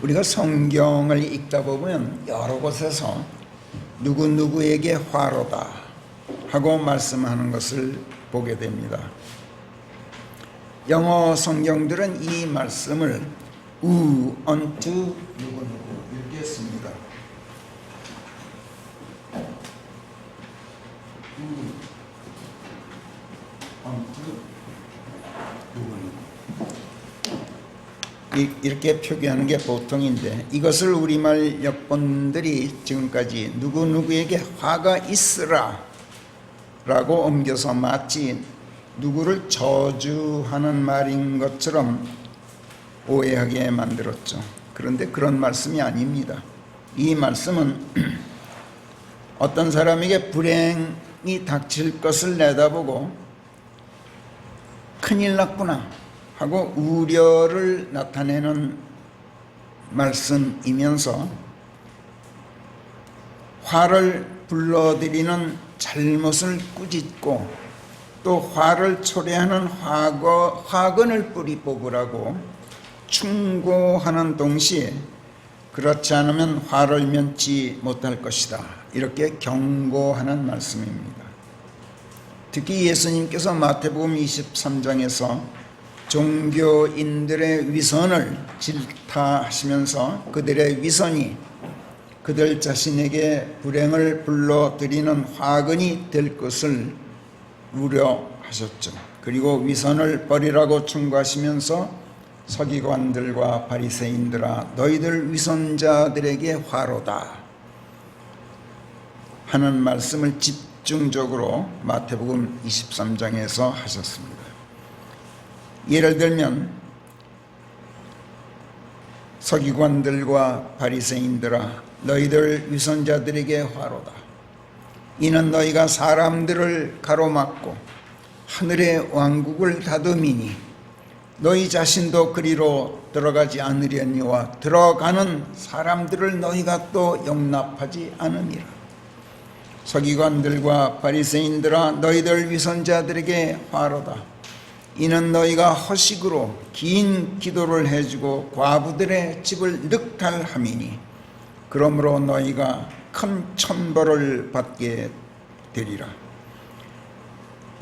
우리가 성경을 읽다 보면 여러 곳에서 누구누구에게 화로다 하고 말씀하는 것을 보게 됩니다. 영어 성경들은 이 말씀을 unto 누구누구 이렇게 씁니다. unto 누구누구 이렇게 표기하는 게 보통인데, 이것을 우리말 역본들이 지금까지 누구누구에게 화가 있으라 라고 옮겨서 마치 누구를 저주하는 말인 것처럼 오해하게 만들었죠. 그런데 그런 말씀이 아닙니다. 이 말씀은 어떤 사람에게 불행이 닥칠 것을 내다보고 큰일 났구나 하고 우려를 나타내는 말씀이면서 화를 불러들이는 잘못을 꾸짖고 또 화를 초래하는 화근을 뿌리 뽑으라고 충고하는 동시에 그렇지 않으면 화를 면치 못할 것이다 이렇게 경고하는 말씀입니다. 특히 예수님께서 마태복음 23장에서 종교인들의 위선을 질타하시면서 그들의 위선이 그들 자신에게 불행을 불러들이는 화근이 될 것을 우려하셨죠. 그리고 위선을 버리라고 충고하시면서 서기관들과 바리새인들아 너희들 위선자들에게 화로다 하는 말씀을 집중적으로 마태복음 23장에서 하셨습니다. 예를 들면 서기관들과 바리새인들아 너희들 위선자들에게 화로다. 이는 너희가 사람들을 가로막고 하늘의 왕국을 다듬이니 너희 자신도 그리로 들어가지 않으려니와 들어가는 사람들을 너희가 또 용납하지 않으니라. 서기관들과 바리새인들아 너희들 위선자들에게 화로다. 이는 너희가 허식으로 긴 기도를 해주고 과부들의 집을 늑탈함이니 그러므로 너희가 큰 천벌을 받게 되리라.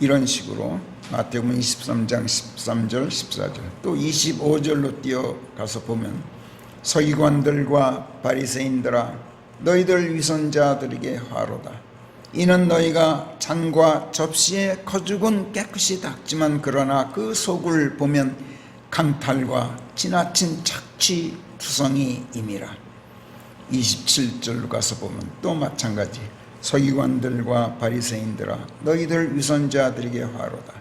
이런 식으로 마태복음 23장 13절 14절 또 25절로 뛰어가서 보면 서기관들과 바리새인들아 너희들 위선자들에게 화로다. 이는 너희가 잔과 접시에 거죽은 깨끗이 닦지만 그러나 그 속을 보면 강탈과 지나친 착취투성이임이라. 27절로 가서 보면 또 마찬가지 서기관들과 바리새인들아 너희들 위선자들에게 화로다.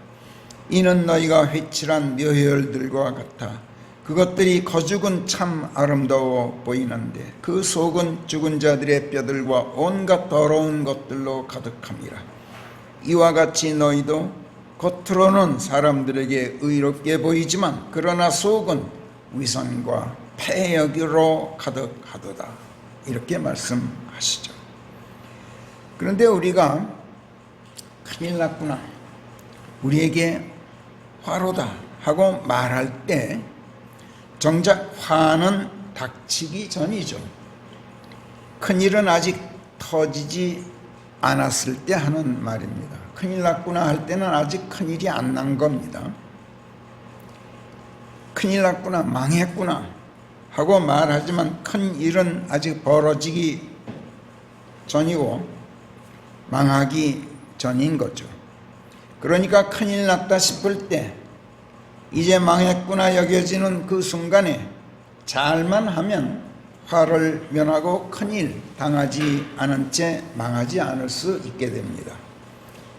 이는 너희가 회칠한 묘혈들과 같아 그것들이 거죽은 참 아름다워 보이는데 그 속은 죽은 자들의 뼈들과 온갖 더러운 것들로 가득함이라. 이와 같이 너희도 겉으로는 사람들에게 의롭게 보이지만 그러나 속은 위선과 패역으로 가득하도다 이렇게 말씀하시죠. 그런데 우리가 큰일 났구나 우리에게 화로다 하고 말할 때 정작 화는 닥치기 전이죠. 큰일은 아직 터지지 않았을 때 하는 말입니다. 큰일 났구나 할 때는 아직 큰일이 안 난 겁니다. 큰일 났구나 망했구나 하고 말하지만 큰일은 아직 벌어지기 전이고 망하기 전인 거죠. 그러니까 큰일 났다 싶을 때 이제 망했구나 여겨지는 그 순간에 잘만 하면 화를 면하고 큰일 당하지 않은 채 망하지 않을 수 있게 됩니다.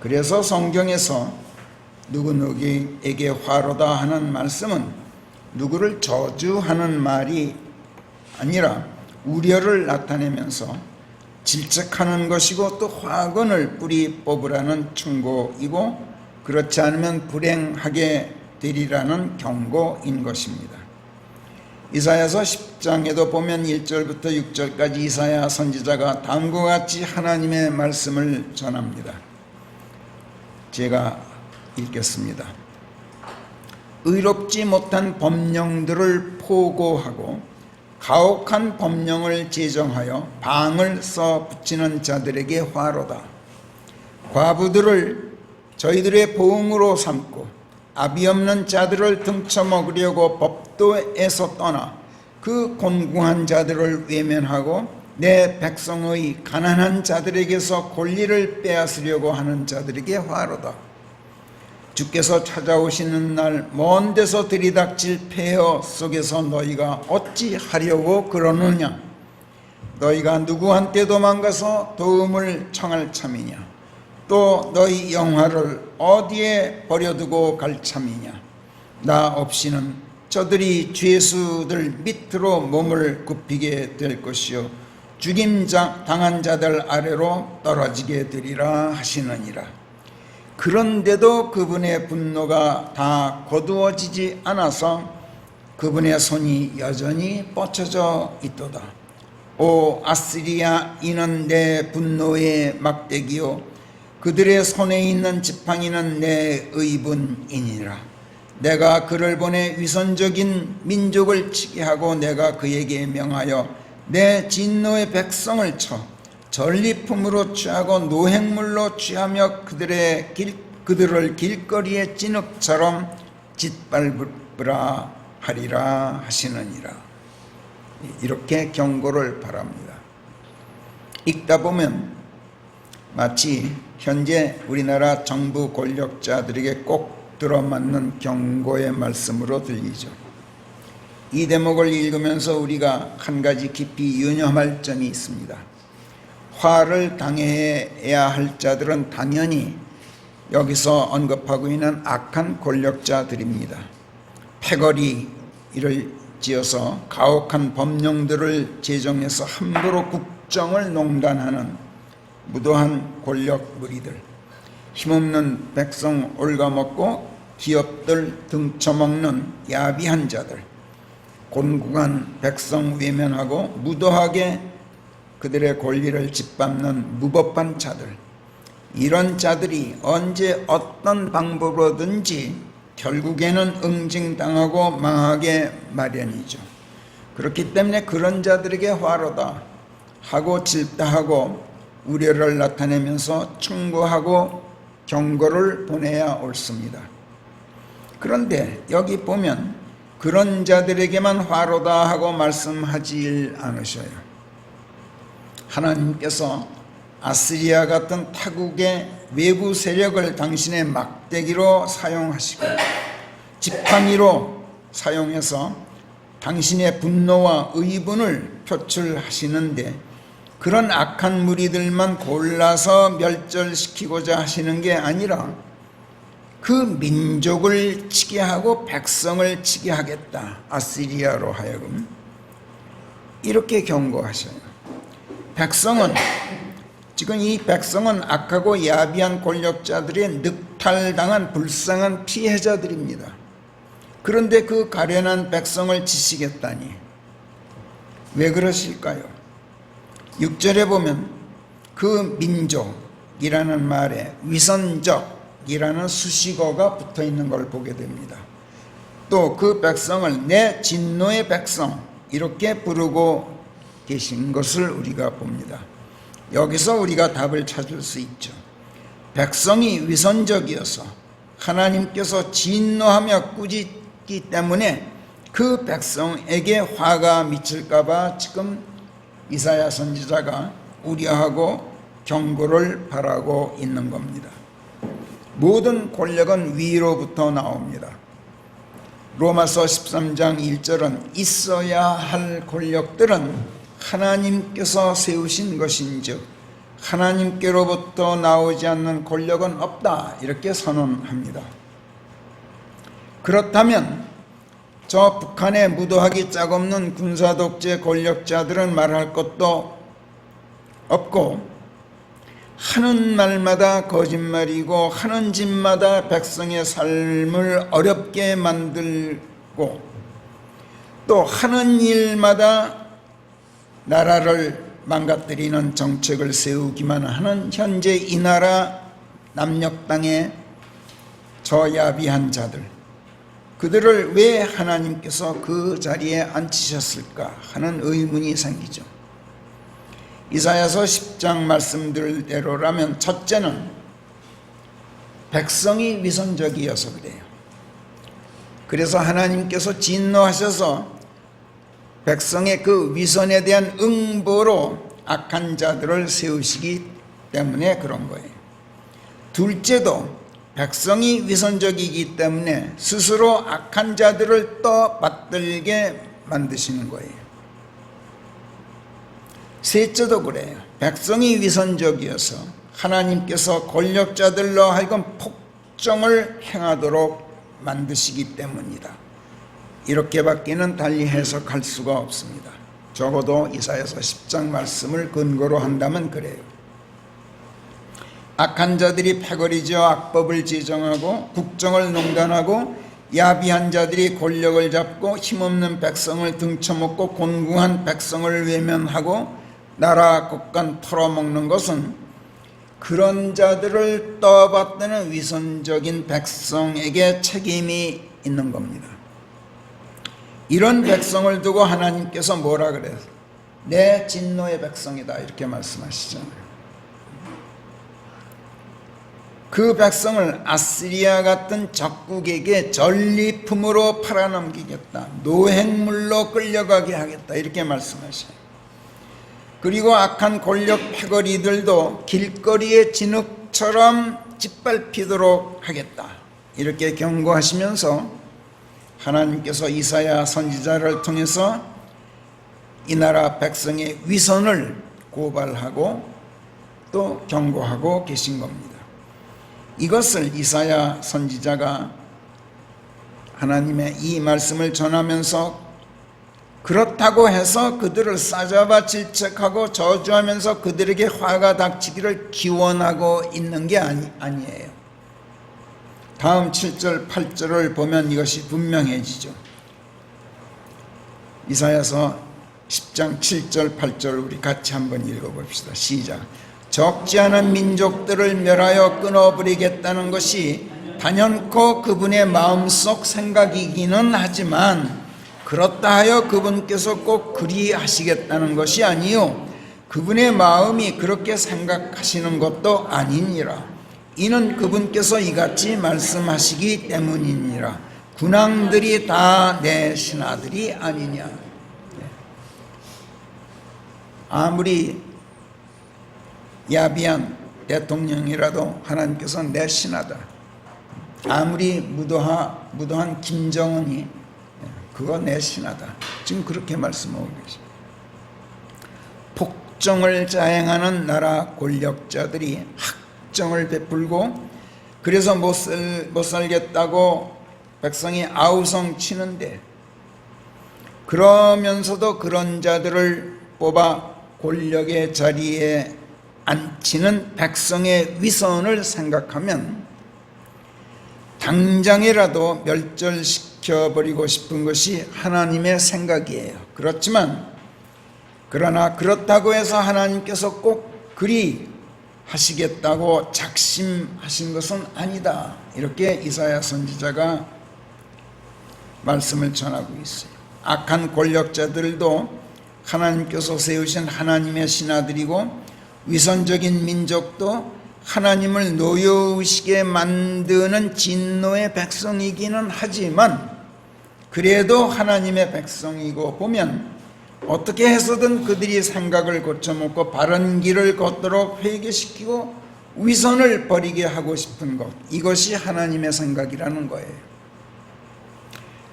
그래서 성경에서 누구누구에게 화로다 하는 말씀은 누구를 저주하는 말이 아니라 우려를 나타내면서 질책하는 것이고 또 화근을 뿌리 뽑으라는 충고이고 그렇지 않으면 불행하게 되리라는 경고인 것입니다. 이사야서 10장에도 보면 1절부터 6절까지 이사야 선지자가 다음과 같이 하나님의 말씀을 전합니다. 제가 읽겠습니다. 의롭지 못한 법령들을 포고하고 가혹한 법령을 제정하여 방을 써 붙이는 자들에게 화로다. 과부들을 저희들의 보응으로 삼고 아비 없는 자들을 등쳐먹으려고 법도에서 떠나 그 곤궁한 자들을 외면하고 내 백성의 가난한 자들에게서 권리를 빼앗으려고 하는 자들에게 화로다. 주께서 찾아오시는 날 먼 데서 들이닥칠 폐허 속에서 너희가 어찌 하려고 그러느냐? 너희가 누구한테 도망가서 도움을 청할 참이냐? 또 너희 영화를 어디에 버려두고 갈 참이냐? 나 없이는 저들이 죄수들 밑으로 몸을 굽히게 될 것이요 죽임 당한 자들 아래로 떨어지게 되리라 하시느니라. 그런데도 그분의 분노가 다 거두어지지 않아서 그분의 손이 여전히 뻗쳐져 있도다. 오 아시리야, 이는 내 분노의 막대기요 그들의 손에 있는 지팡이는 내 의분이니라. 내가 그를 보내 위선적인 민족을 치게 하고 내가 그에게 명하여 내 진노의 백성을 쳐 전리품으로 취하고 노획물로 취하며 그들을 길거리의 진흙처럼 짓밟으라 하리라 하시느니라. 이렇게 경고를 바랍니다. 읽다 보면 마치 현재 우리나라 정부 권력자들에게 꼭 들어맞는 경고의 말씀으로 들리죠. 이 대목을 읽으면서 우리가 한 가지 깊이 유념할 점이 있습니다. 화를 당해야 할 자들은 당연히 여기서 언급하고 있는 악한 권력자들입니다. 패거리를 지어서 가혹한 법령들을 제정해서 함부로 국정을 농단하는 무도한 권력 무리들, 힘없는 백성 갉아먹고 기업들 등쳐먹는 야비한 자들, 곤궁한 백성 외면하고 무도하게 그들의 권리를 짓밟는 무법한 자들, 이런 자들이 언제 어떤 방법으로든지 결국에는 응징당하고 망하게 마련이죠. 그렇기 때문에 그런 자들에게 화로다 하고 질타하고 우려를 나타내면서 충고하고 경고를 보내야 옳습니다. 그런데 여기 보면 그런 자들에게만 화로다 하고 말씀하지 않으셔요. 하나님께서 아시리아 같은 타국의 외부 세력을 당신의 막대기로 사용하시고 지팡이로 사용해서 당신의 분노와 의분을 표출하시는데, 그런 악한 무리들만 골라서 멸절시키고자 하시는 게 아니라 그 민족을 치게 하고 백성을 치게 하겠다, 아시리아로 하여금. 이렇게 경고하셔요. 지금 이 백성은 악하고 야비한 권력자들의 늑탈당한 불쌍한 피해자들입니다. 그런데 그 가련한 백성을 치시겠다니 왜 그러실까요? 6절에 보면 그 민족이라는 말에 위선적이라는 수식어가 붙어 있는 걸 보게 됩니다. 또 그 백성을 내 진노의 백성 이렇게 부르고 계신 것을 우리가 봅니다. 여기서 우리가 답을 찾을 수 있죠. 백성이 위선적이어서 하나님께서 진노하며 꾸짖기 때문에 그 백성에게 화가 미칠까 봐 지금 이사야 선지자가 우려하고 경고를 바라고 있는 겁니다. 모든 권력은 위로부터 나옵니다. 로마서 13장 1절은 있어야 할 권력들은 하나님께서 세우신 것인즉 하나님께로부터 나오지 않는 권력은 없다, 이렇게 선언합니다. 그렇다면 저 북한의 무도하기 짝없는 군사독재 권력자들은 말할 것도 없고 하는 말마다 거짓말이고 하는 짓마다 백성의 삶을 어렵게 만들고 또 하는 일마다 나라를 망가뜨리는 정책을 세우기만 하는 현재 이 나라 남녘 땅의 저 야비한 자들, 그들을 왜 하나님께서 그 자리에 앉히셨을까 하는 의문이 생기죠. 이사야서 10장 말씀들대로라면 첫째는 백성이 위선적이어서 그래요. 그래서 하나님께서 진노하셔서 백성의 그 위선에 대한 응보로 악한 자들을 세우시기 때문에 그런 거예요. 둘째도 백성이 위선적이기 때문에 스스로 악한 자들을 떠받들게 만드시는 거예요. 셋째도 그래요. 백성이 위선적이어서 하나님께서 권력자들로 하여금 폭정을 행하도록 만드시기 때문이다. 이렇게밖에는 달리 해석할 수가 없습니다. 적어도 이사야서 10장 말씀을 근거로 한다면 그래요. 악한 자들이 패거리져 악법을 제정하고 국정을 농단하고 야비한 자들이 권력을 잡고 힘없는 백성을 등쳐먹고 곤궁한 백성을 외면하고 나라 곳간 털어먹는 것은 그런 자들을 떠받드는 위선적인 백성에게 책임이 있는 겁니다. 이런 백성을 두고 하나님께서 뭐라 그래요? 내 진노의 백성이다 이렇게 말씀하시잖아요. 그 백성을 아시리아 같은 적국에게 전리품으로 팔아넘기겠다, 노획물로 끌려가게 하겠다 이렇게 말씀하셔요. 그리고 악한 권력 패거리들도 길거리의 진흙처럼 짓밟히도록 하겠다 이렇게 경고하시면서 하나님께서 이사야 선지자를 통해서 이 나라 백성의 위선을 고발하고 또 경고하고 계신 겁니다. 이것을 이사야 선지자가 하나님의 이 말씀을 전하면서 그렇다고 해서 그들을 싸잡아 질책하고 저주하면서 그들에게 화가 닥치기를 기원하고 있는 게 아니에요. 다음 7절 8절을 보면 이것이 분명해지죠. 이사야서 10장 7절 8절 우리 같이 한번 읽어봅시다. 시작. 적지 않은 민족들을 멸하여 끊어버리겠다는 것이 단연코 그분의 마음속 생각이기는 하지만 그렇다 하여 그분께서 꼭 그리하시겠다는 것이 아니요 그분의 마음이 그렇게 생각하시는 것도 아니니라. 이는 그분께서 이같이 말씀하시기 때문이니라. 군왕들이 다 내 신하들이 아니냐. 아무리 야비한 대통령이라도 하나님께서 내 신하다. 아무리 무도한 김정은이 그거 내 신하다. 지금 그렇게 말씀하고 계십니다. 폭정을 자행하는 나라 권력자들이 학정을 베풀고 그래서 못 살겠다고 백성이 아우성 치는데 그러면서도 그런 자들을 뽑아 권력의 자리에 앉히는 백성의 위선을 생각하면 당장이라도 멸절시켜버리고 싶은 것이 하나님의 생각이에요. 그러나 그렇다고 해서 하나님께서 꼭 그리 하시겠다고 작심하신 것은 아니다. 이렇게 이사야 선지자가 말씀을 전하고 있어요. 악한 권력자들도 하나님께서 세우신 하나님의 신하들이고 위선적인 민족도 하나님을 노여우시게 만드는 진노의 백성이기는 하지만 그래도 하나님의 백성이고 보면 어떻게 해서든 그들이 생각을 고쳐먹고 바른 길을 걷도록 회개시키고 위선을 버리게 하고 싶은 것, 이것이 하나님의 생각이라는 거예요.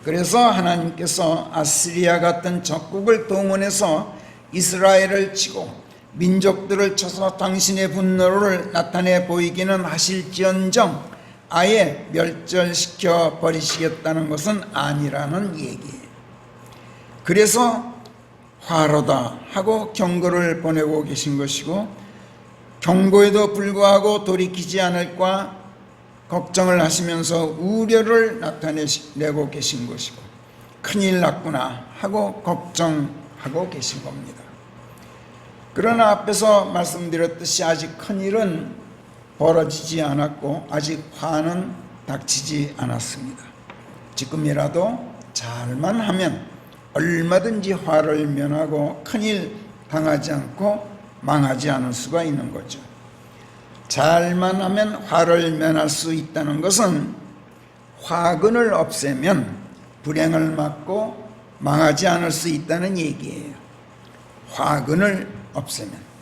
그래서 하나님께서 아시리아 같은 적국을 동원해서 이스라엘을 치고 민족들을 쳐서 당신의 분노를 나타내 보이기는 하실지언정 아예 멸절시켜 버리시겠다는 것은 아니라는 얘기예요. 그래서 화로다 하고 경고를 보내고 계신 것이고 경고에도 불구하고 돌이키지 않을까 걱정을 하시면서 우려를 나타내고 계신 것이고 큰일 났구나 하고 걱정하고 계신 겁니다. 그러나 앞에서 말씀드렸듯이 아직 큰일은 벌어지지 않았고 아직 화는 닥치지 않았습니다. 지금이라도 잘만 하면 얼마든지 화를 면하고 큰일 당하지 않고 망하지 않을 수가 있는 거죠. 잘만 하면 화를 면할 수 있다는 것은 화근을 없애면 불행을 막고 망하지 않을 수 있다는 얘기예요. 화근을 없애면.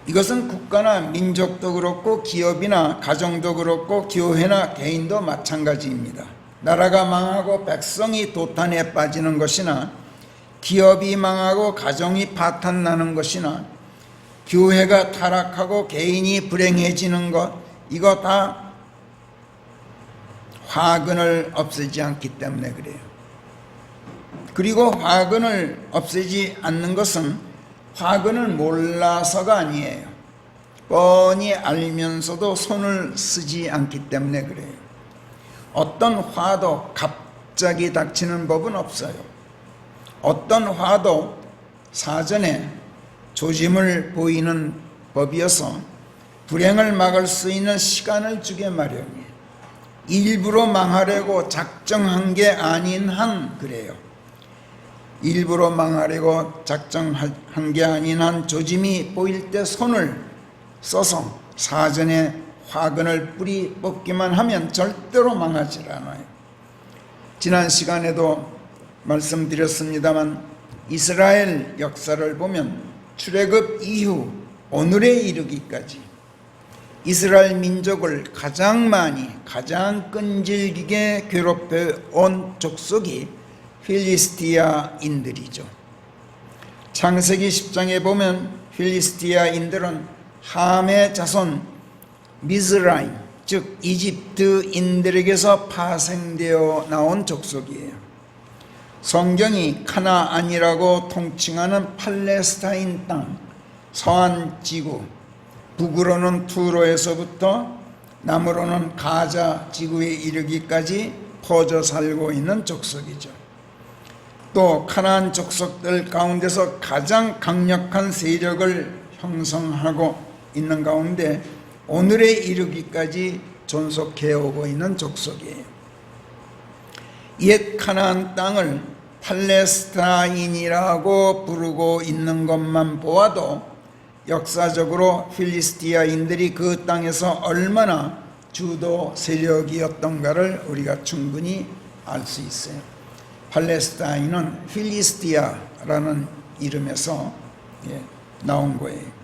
이것은 국가나 민족도 그렇고 기업이나 가정도 그렇고 교회나 개인도 마찬가지입니다. 나라가 망하고 백성이 도탄에 빠지는 것이나 기업이 망하고 가정이 파탄나는 것이나 교회가 타락하고 개인이 불행해지는 것, 이거 다 화근을 없애지 않기 때문에 그래요. 그리고 화근을 없애지 않는 것은 화근을 몰라서가 아니에요. 뻔히 알면서도 손을 쓰지 않기 때문에 그래요. 어떤 화도 갑자기 닥치는 법은 없어요. 어떤 화도 사전에 조짐을 보이는 법이어서 불행을 막을 수 있는 시간을 주게 마련이에요. 일부러 망하려고 작정한 게 아닌 한 그래요. 일부러 망하려고 작정한 게 아닌 한 조짐이 보일 때 손을 써서 사전에 화근을 뿌리 뽑기만 하면 절대로 망하지 않아요. 지난 시간에도 말씀드렸습니다만 이스라엘 역사를 보면 출애굽 이후 오늘에 이르기까지 이스라엘 민족을 가장 많이 가장 끈질기게 괴롭혀 온 족속이 필리스티아인들이죠. 창세기 10장에 보면 필리스티아인들은 함의 자손 미즈라임, 즉 이집트인들에게서 파생되어 나온 족속이에요. 성경이 카나안이라고 통칭하는 팔레스타인 땅, 서안 지구, 북으로는 투로에서부터 남으로는 가자 지구에 이르기까지 퍼져 살고 있는 족속이죠. 또 카나안 족속들 가운데서 가장 강력한 세력을 형성하고 있는 가운데 오늘에 이르기까지 존속해오고 있는 족속이에요. 옛 카나안 땅을 팔레스타인이라고 부르고 있는 것만 보아도 역사적으로 필리스티아인들이 그 땅에서 얼마나 주도 세력이었던가를 우리가 충분히 알 수 있어요. 팔레스타인은 필리스티아라는 이름에서 나온 거예요.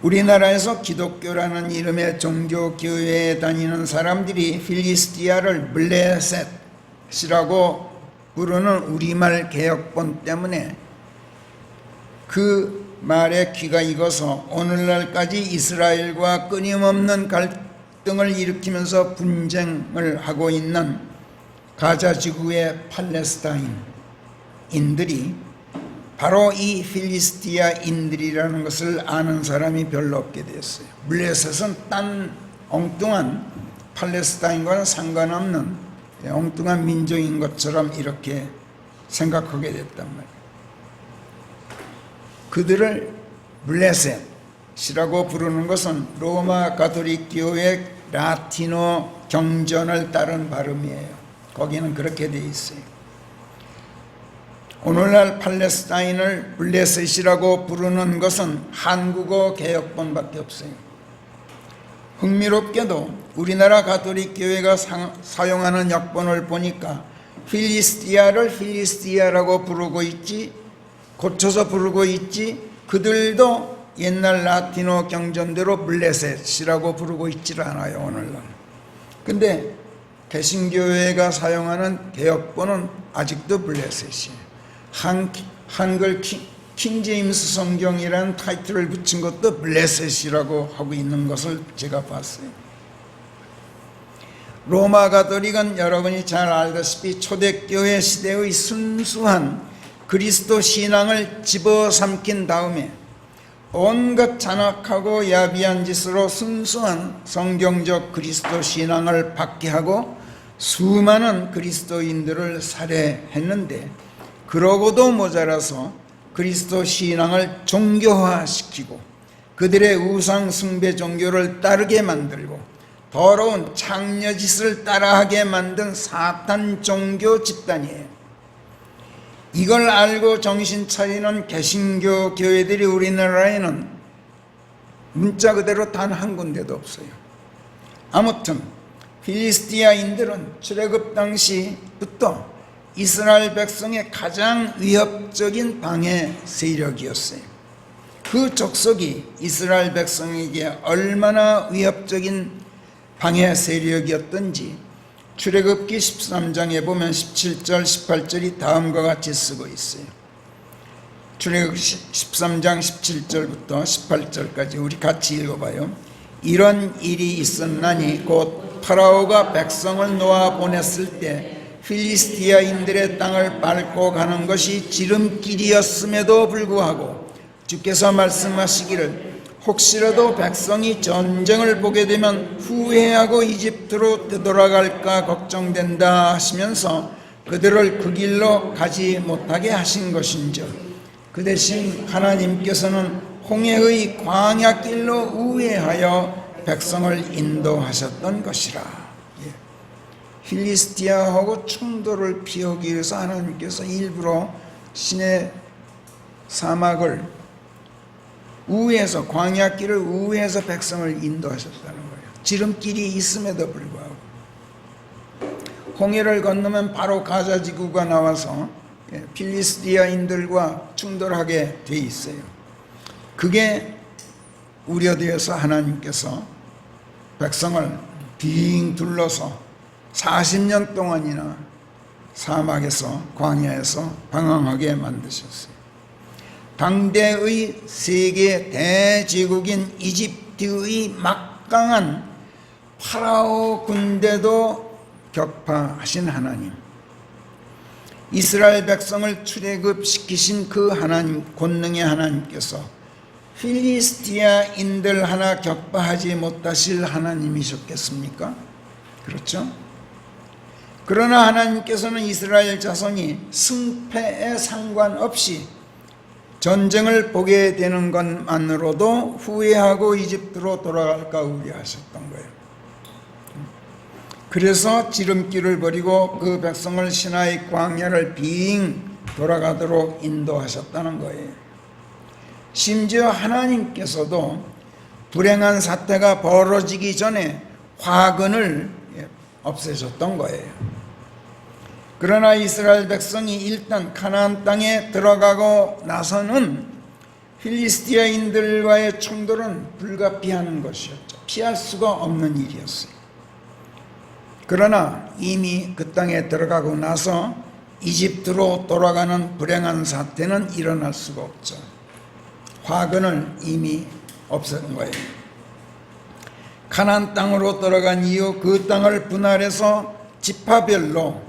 우리나라에서 기독교라는 이름의 종교교회에 다니는 사람들이 필리스티아를 블레셋이라고 부르는 우리말 개혁본 때문에 그 말에 귀가 익어서 오늘날까지 이스라엘과 끊임없는 갈등을 일으키면서 분쟁을 하고 있는 가자 지구의 팔레스타인인들이 바로 이 필리스티아인들이라는 것을 아는 사람이 별로 없게 되었어요. 블레셋은 딴 엉뚱한 팔레스타인과는 상관없는 엉뚱한 민족인 것처럼 이렇게 생각하게 됐단 말이에요. 그들을 블레셋이라고 부르는 것은 로마 가톨릭 교회 라틴어 경전을 따른 발음이에요. 거기는 그렇게 돼 있어요. 오늘날 팔레스타인을 블레셋이라고 부르는 것은 한국어 개혁본밖에 없어요. 흥미롭게도 우리나라 가톨릭 교회가 사용하는 역본을 보니까 필리스티아를 필리스티아라고 부르고 있지, 고쳐서 부르고 있지, 그들도 옛날 라틴어 경전대로 블레셋이라고 부르고 있질 않아요, 오늘날. 근데 개신교회가 사용하는 개혁본은 아직도 블레셋이에요. 한글 킹제임스 성경이라는 타이틀을 붙인 것도 블레셋이라고 하고 있는 것을 제가 봤어요. 로마 가톨릭은 여러분이 잘 알다시피 초대교회 시대의 순수한 그리스도 신앙을 집어삼킨 다음에 온갖 잔악하고 야비한 짓으로 순수한 성경적 그리스도 신앙을 박해하고 수많은 그리스도인들을 살해했는데, 그러고도 모자라서 그리스도 신앙을 종교화시키고 그들의 우상 숭배 종교를 따르게 만들고 더러운 창녀짓을 따라하게 만든 사탄 종교 집단이에요. 이걸 알고 정신 차리는 개신교 교회들이 우리나라에는 문자 그대로 단 한 군데도 없어요. 아무튼 필리스티아인들은 출애굽 당시부터 이스라엘 백성의 가장 위협적인 방해 세력이었어요. 그 족속이 이스라엘 백성에게 얼마나 위협적인 방해 세력이었던지 출애굽기 13장에 보면 17절 18절이 다음과 같이 쓰고 있어요. 출애굽기 13장 17절부터 18절까지 우리 같이 읽어봐요. 이런 일이 있었나니 곧 파라오가 백성을 놓아 보냈을 때 필리스티아인들의 땅을 밟고 가는 것이 지름길이었음에도 불구하고 주께서 말씀하시기를 혹시라도 백성이 전쟁을 보게 되면 후회하고 이집트로 되돌아갈까 걱정된다 하시면서 그들을 그 길로 가지 못하게 하신 것인즉 그 대신 하나님께서는 홍해의 광야길로 우회하여 백성을 인도하셨던 것이라. 필리스티아하고 충돌을 피우기 위해서 하나님께서 일부러 시내 사막을 우회해서 광야길을 우회해서 백성을 인도하셨다는 거예요. 지름길이 있음에도 불구하고 홍해를 건너면 바로 가자 지구가 나와서 필리스티아인들과 충돌하게 돼 있어요. 그게 우려되어서 하나님께서 백성을 빙 둘러서 40년 동안이나 사막에서 광야에서 방황하게 만드셨어요. 당대의 세계 대제국인 이집트의 막강한 파라오 군대도 격파하신 하나님, 이스라엘 백성을 출애굽시키신 그 하나님, 권능의 하나님께서 필리스티아인들 하나 격파하지 못하실 하나님이셨겠습니까? 그렇죠? 그러나 하나님께서는 이스라엘 자손이 승패에 상관없이 전쟁을 보게 되는 것만으로도 후회하고 이집트로 돌아갈까 우려하셨던 거예요. 그래서 지름길을 버리고 그 백성을 시나이 광야를 빙 돌아가도록 인도하셨다는 거예요. 심지어 하나님께서도 불행한 사태가 벌어지기 전에 화근을 없애셨던 거예요. 그러나 이스라엘 백성이 일단 가나안 땅에 들어가고 나서는 필리스티아인들과의 충돌은 불가피한 것이었죠. 피할 수가 없는 일이었어요. 그러나 이미 그 땅에 들어가고 나서 이집트로 돌아가는 불행한 사태는 일어날 수가 없죠. 화근을 이미 없앤 거예요. 가나안 땅으로 들어간 이후 그 땅을 분할해서 지파별로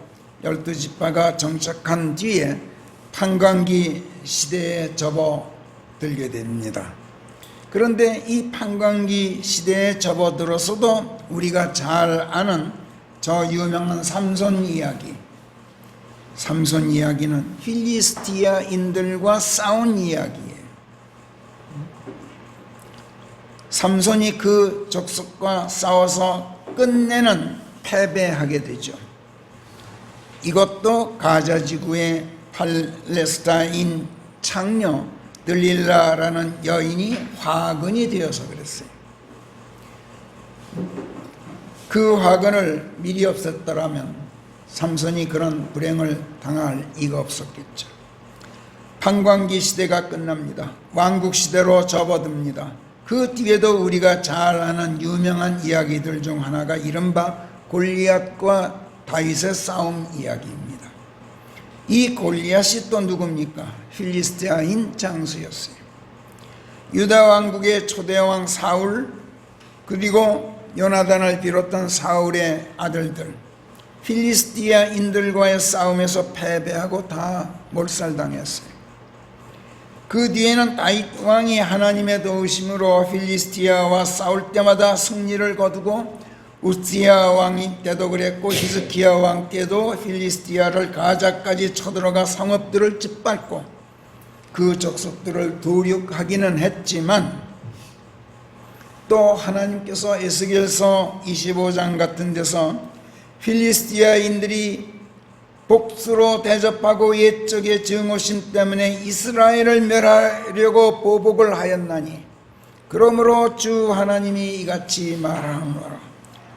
12지파가 정착한 뒤에 판관기 시대에 접어들게 됩니다. 그런데 이 판관기 시대에 접어들어서도 우리가 잘 아는 저 유명한 삼손 이야기, 삼손 이야기는 필리스티아인들과 싸운 이야기예요. 삼손이 그 족속과 싸워서 끝내는 패배하게 되죠. 이것도 가자지구의 팔레스타인 창녀 들릴라라는 여인이 화근이 되어서 그랬어요. 그 화근을 미리 없앴더라면 삼손이 그런 불행을 당할 이가 없었겠죠. 판관기 시대가 끝납니다. 왕국 시대로 접어듭니다. 그 뒤에도 우리가 잘 아는 유명한 이야기들 중 하나가 이른바 골리앗과 다윗의 싸움 이야기입니다. 이 골리앗이 또 누굽니까? 필리스티아인 장수였어요. 유다 왕국의 초대왕 사울, 그리고 요나단을 비롯한 사울의 아들들, 필리스티아인들과의 싸움에서 패배하고 다 몰살당했어요. 그 뒤에는 다윗 왕이 하나님의 도우심으로 필리스티아와 싸울 때마다 승리를 거두고 우시야 왕 때도 그랬고 히스기야 왕 때도 필리스티아를 가자까지 쳐들어가 성읍들을 짓밟고 그 족속들을 도륙하기는 했지만 또 하나님께서 에스겔서 25장 같은 데서 필리스티아인들이 복수로 대접하고 옛적의 증오심 때문에 이스라엘을 멸하려고 보복을 하였나니 그러므로 주 하나님이 이같이 말하노라.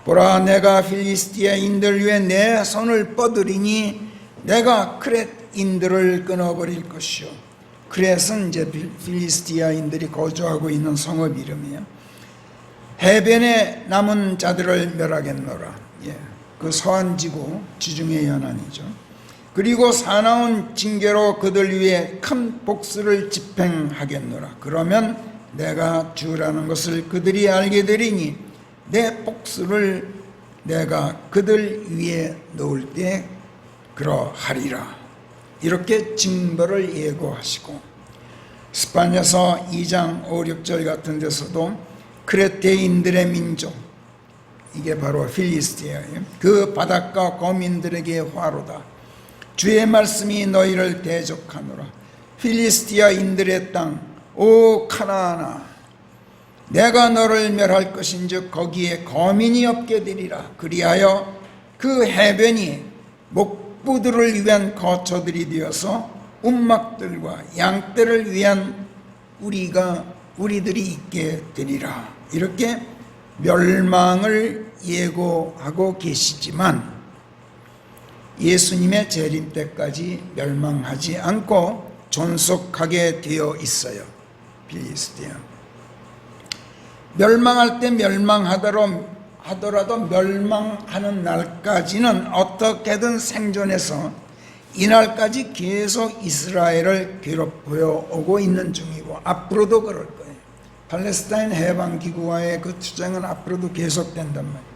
보라, 내가 필리스티아인들 위에 내 손을 뻗으리니 내가 크렛인들을 끊어버릴 것이요. 크렛은 이제 필리스티아인들이 거주하고 있는 성읍 이름이에요. 해변에 남은 자들을 멸하겠노라. 그 서한지구 지중해 연안이죠. 그리고 사나운 징계로 그들 위에 큰 복수를 집행하겠노라. 그러면 내가 주라는 것을 그들이 알게 되리니 내 복수를 내가 그들 위에 놓을 때 그러하리라. 이렇게 징벌을 예고하시고, 스파냐서 2장 5, 6절 같은 데서도 크레테인들의 민족, 이게 바로 필리스티아예요. 그 바닷가 거민들에게 화로다. 주의 말씀이 너희를 대적하노라. 필리스티아인들의 땅, 오 카나안아, 내가 너를 멸할 것인즉 거기에 거민이 없게 되리라. 그리하여 그 해변이 목부들을 위한 거처들이 되어서 움막들과 양떼를 위한 우리들이 있게 되리라. 이렇게 멸망을 예고하고 계시지만 예수님의 재림 때까지 멸망하지 않고 존속하게 되어 있어요. 필리스티아. 멸망할 때 멸망하더라도 멸망하는 날까지는 어떻게든 생존해서 이날까지 계속 이스라엘을 괴롭혀 오고 있는 중이고 앞으로도 그럴 거예요. 팔레스타인 해방기구와의 그 투쟁은 앞으로도 계속된단 말이에요.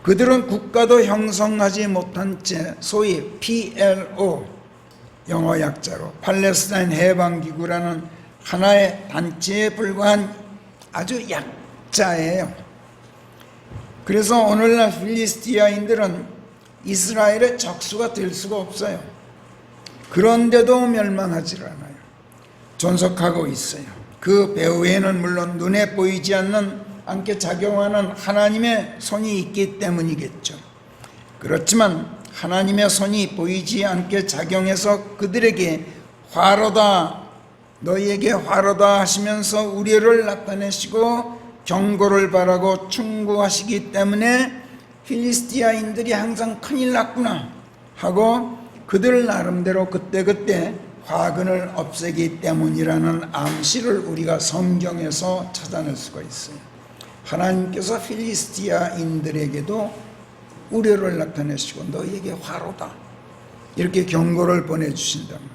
그들은 국가도 형성하지 못한 채 소위 PLO, 영어 약자로 팔레스타인 해방기구라는 하나의 단체에 불과한 아주 약자예요. 그래서 오늘날 필리스티아인들은 이스라엘의 적수가 될 수가 없어요. 그런데도 멸망하지 않아요. 존속하고 있어요. 그 배후에는 물론 눈에 보이지 않게 작용하는 하나님의 손이 있기 때문이겠죠. 그렇지만 하나님의 손이 보이지 않게 작용해서 그들에게 화로다, 너희에게 화로다 하시면서 우려를 나타내시고 경고를 바라고 충고하시기 때문에 필리스티아인들이 항상 큰일 났구나 하고 그들 나름대로 그때그때 화근을 없애기 때문이라는 암시를 우리가 성경에서 찾아낼 수가 있어요. 하나님께서 필리스티아인들에게도 우려를 나타내시고 너희에게 화로다 이렇게 경고를 보내주신단 말이에요.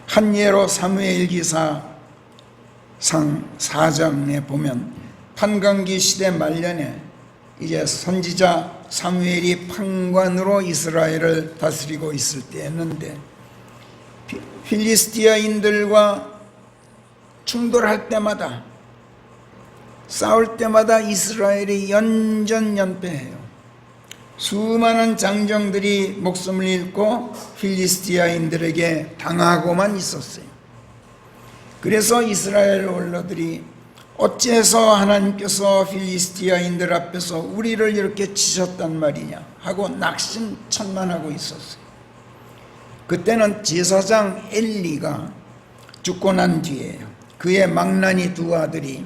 한 예로 사무엘기상 4장에 보면 판관기 시대 말년에 이제 선지자 사무엘이 판관으로 이스라엘을 다스리고 있을 때였는데 필리스티아인들과 충돌할 때마다 싸울 때마다 이스라엘이 연전연패해요. 수많은 장정들이 목숨을 잃고 필리스티아인들에게 당하고만 있었어요. 그래서 이스라엘 원로들이 어째서 하나님께서 필리스티아인들 앞에서 우리를 이렇게 치셨단 말이냐 하고 낙심천만하고 있었어요. 그때는 제사장 엘리가 죽고 난 뒤에요. 그의 망나니 두 아들이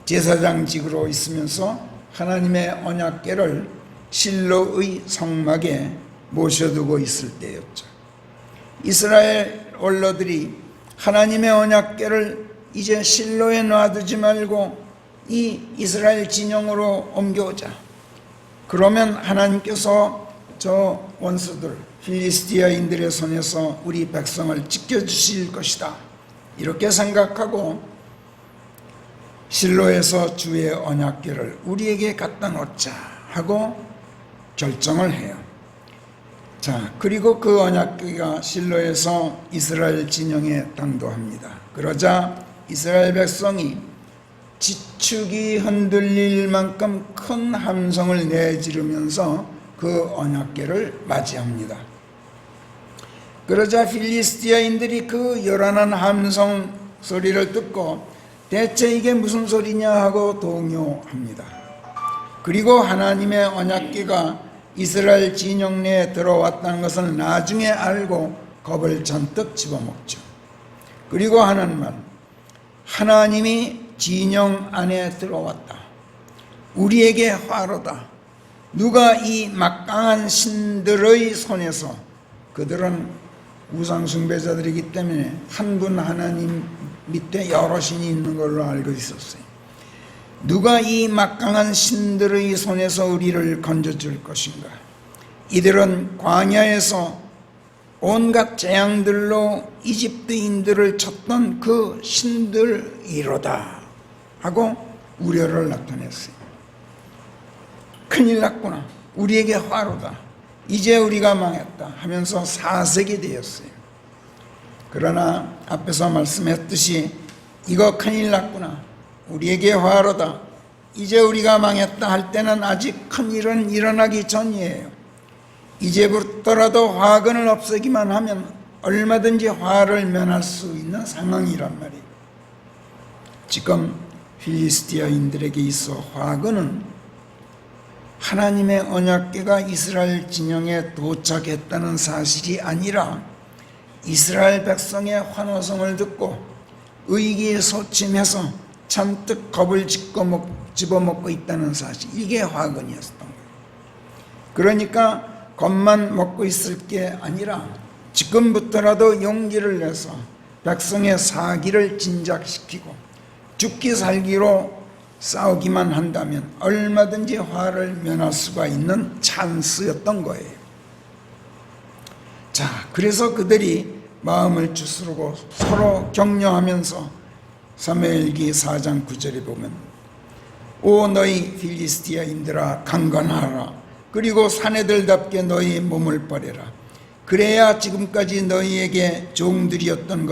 제사장직으로 있으면서 하나님의 언약궤를 실로의 성막에 모셔두고 있을 때였죠. 이스라엘 원로들이 하나님의 언약궤를 이제 실로에 놔두지 말고 이 이스라엘 진영으로 옮겨오자. 그러면 하나님께서 저 원수들 필리스티아인들의 손에서 우리 백성을 지켜주실 것이다. 이렇게 생각하고 실로에서 주의 언약궤를 우리에게 갖다 놓자 하고 결정을 해요. 자, 그리고 그 언약궤가 실로에서 이스라엘 진영에 당도합니다. 그러자 이스라엘 백성이 지축이 흔들릴 만큼 큰 함성을 내지르면서 그 언약궤를 맞이합니다. 그러자 필리스티아인들이 그 요란한 함성 소리를 듣고 대체 이게 무슨 소리냐 하고 동요합니다. 그리고 하나님의 언약궤가 이스라엘 진영 내에 들어왔다는 것을 나중에 알고 겁을 잔뜩 집어먹죠. 그리고 하는 말, 하나님이 진영 안에 들어왔다. 우리에게 화로다. 누가 이 막강한 신들의 손에서, 그들은 우상 숭배자들이기 때문에 한 분 하나님 밑에 여러 신이 있는 걸로 알고 있었어요. 누가 이 막강한 신들의 손에서 우리를 건져줄 것인가? 이들은 광야에서 온갖 재앙들로 이집트인들을 쳤던 그 신들이로다 하고 우려를 나타냈어요. 큰일 났구나. 우리에게 화로다. 이제 우리가 망했다 하면서 사색이 되었어요. 그러나 앞에서 말씀했듯이 이거 큰일 났구나. 우리에게 화로다. 이제 우리가 망했다 할 때는 아직 큰일은 일어나기 전이에요. 이제부터라도 화근을 없애기만 하면 얼마든지 화를 면할 수 있는 상황이란 말이에요. 지금 필리스티아인들에게 있어 화근은 하나님의 언약궤가 이스라엘 진영에 도착했다는 사실이 아니라 이스라엘 백성의 환호성을 듣고 의기소침해서 잔뜩 겁을 집어먹고 있다는 사실, 이게 화근이었던 거예요. 그러니까 겁만 먹고 있을 게 아니라 지금부터라도 용기를 내서 백성의 사기를 진작시키고 죽기 살기로 싸우기만 한다면 얼마든지 화를 면할 수가 있는 찬스였던 거예요. 자, 그래서 그들이 마음을 추스르고 서로 격려하면서 사무엘기 4장 9절에 보면 오 너희 필리스티아인들아 강건하라. 그리고 사내들답게 너희 몸을 버려라. 그래야 지금까지 너희에게 종들이었던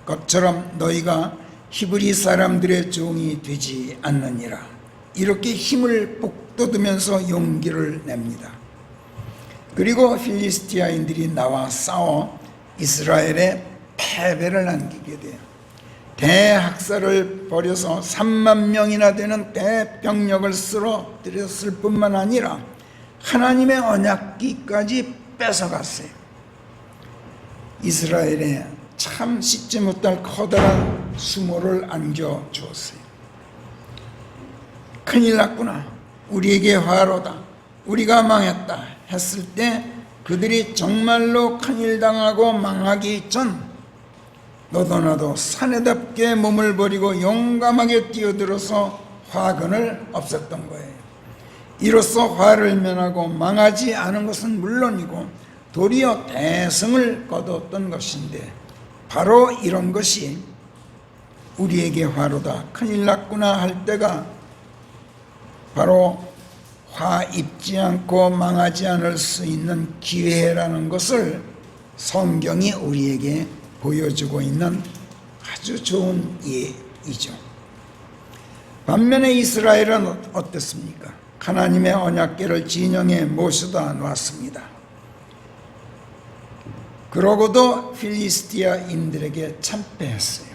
것처럼 너희가 히브리 사람들의 종이 되지 않느니라. 이렇게 힘을 북돋으면서 용기를 냅니다. 그리고 필리스티아인들이 나와 싸워 이스라엘에 패배를 안기게 돼요. 대학살을 벌여서 3만 명이나 되는 대병력을 쓰러뜨렸을 뿐만 아니라 하나님의 언약궤까지 뺏어갔어요. 이스라엘에 참 씻지 못할 커다란 수모를 안겨주었어요. 큰일 났구나. 우리에게 화로다. 우리가 망했다 했을 때 그들이 정말로 큰일 당하고 망하기 전 너도 나도 사내답게 몸을 버리고 용감하게 뛰어들어서 화근을 없앴던 거예요. 이로써 화를 면하고 망하지 않은 것은 물론이고 도리어 대승을 거두었던 것인데, 바로 이런 것이 우리에게 화로다, 큰일 났구나 할 때가 바로 화 입지 않고 망하지 않을 수 있는 기회라는 것을 성경이 우리에게 보여주고 있는 아주 좋은 예이죠. 반면에 이스라엘은 어땠습니까? 하나님의 언약궤를 진영에 모셔다 놨습니다. 그러고도 필리스티아인들에게 참패했어요.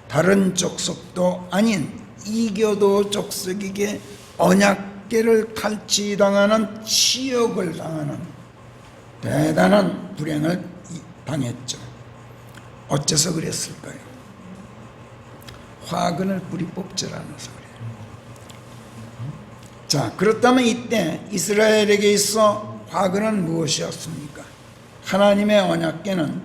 다른 족속도 아닌 이교도 족속에게 언약궤를 탈취당하는 치욕을 당하는 대단한 불행을 당했죠. 어째서 그랬을까요? 화근을 뿌리 뽑질 않아서 그래요. 자, 그렇다면 이때 이스라엘에게 있어 화근은 무엇이었습니까? 하나님의 언약궤는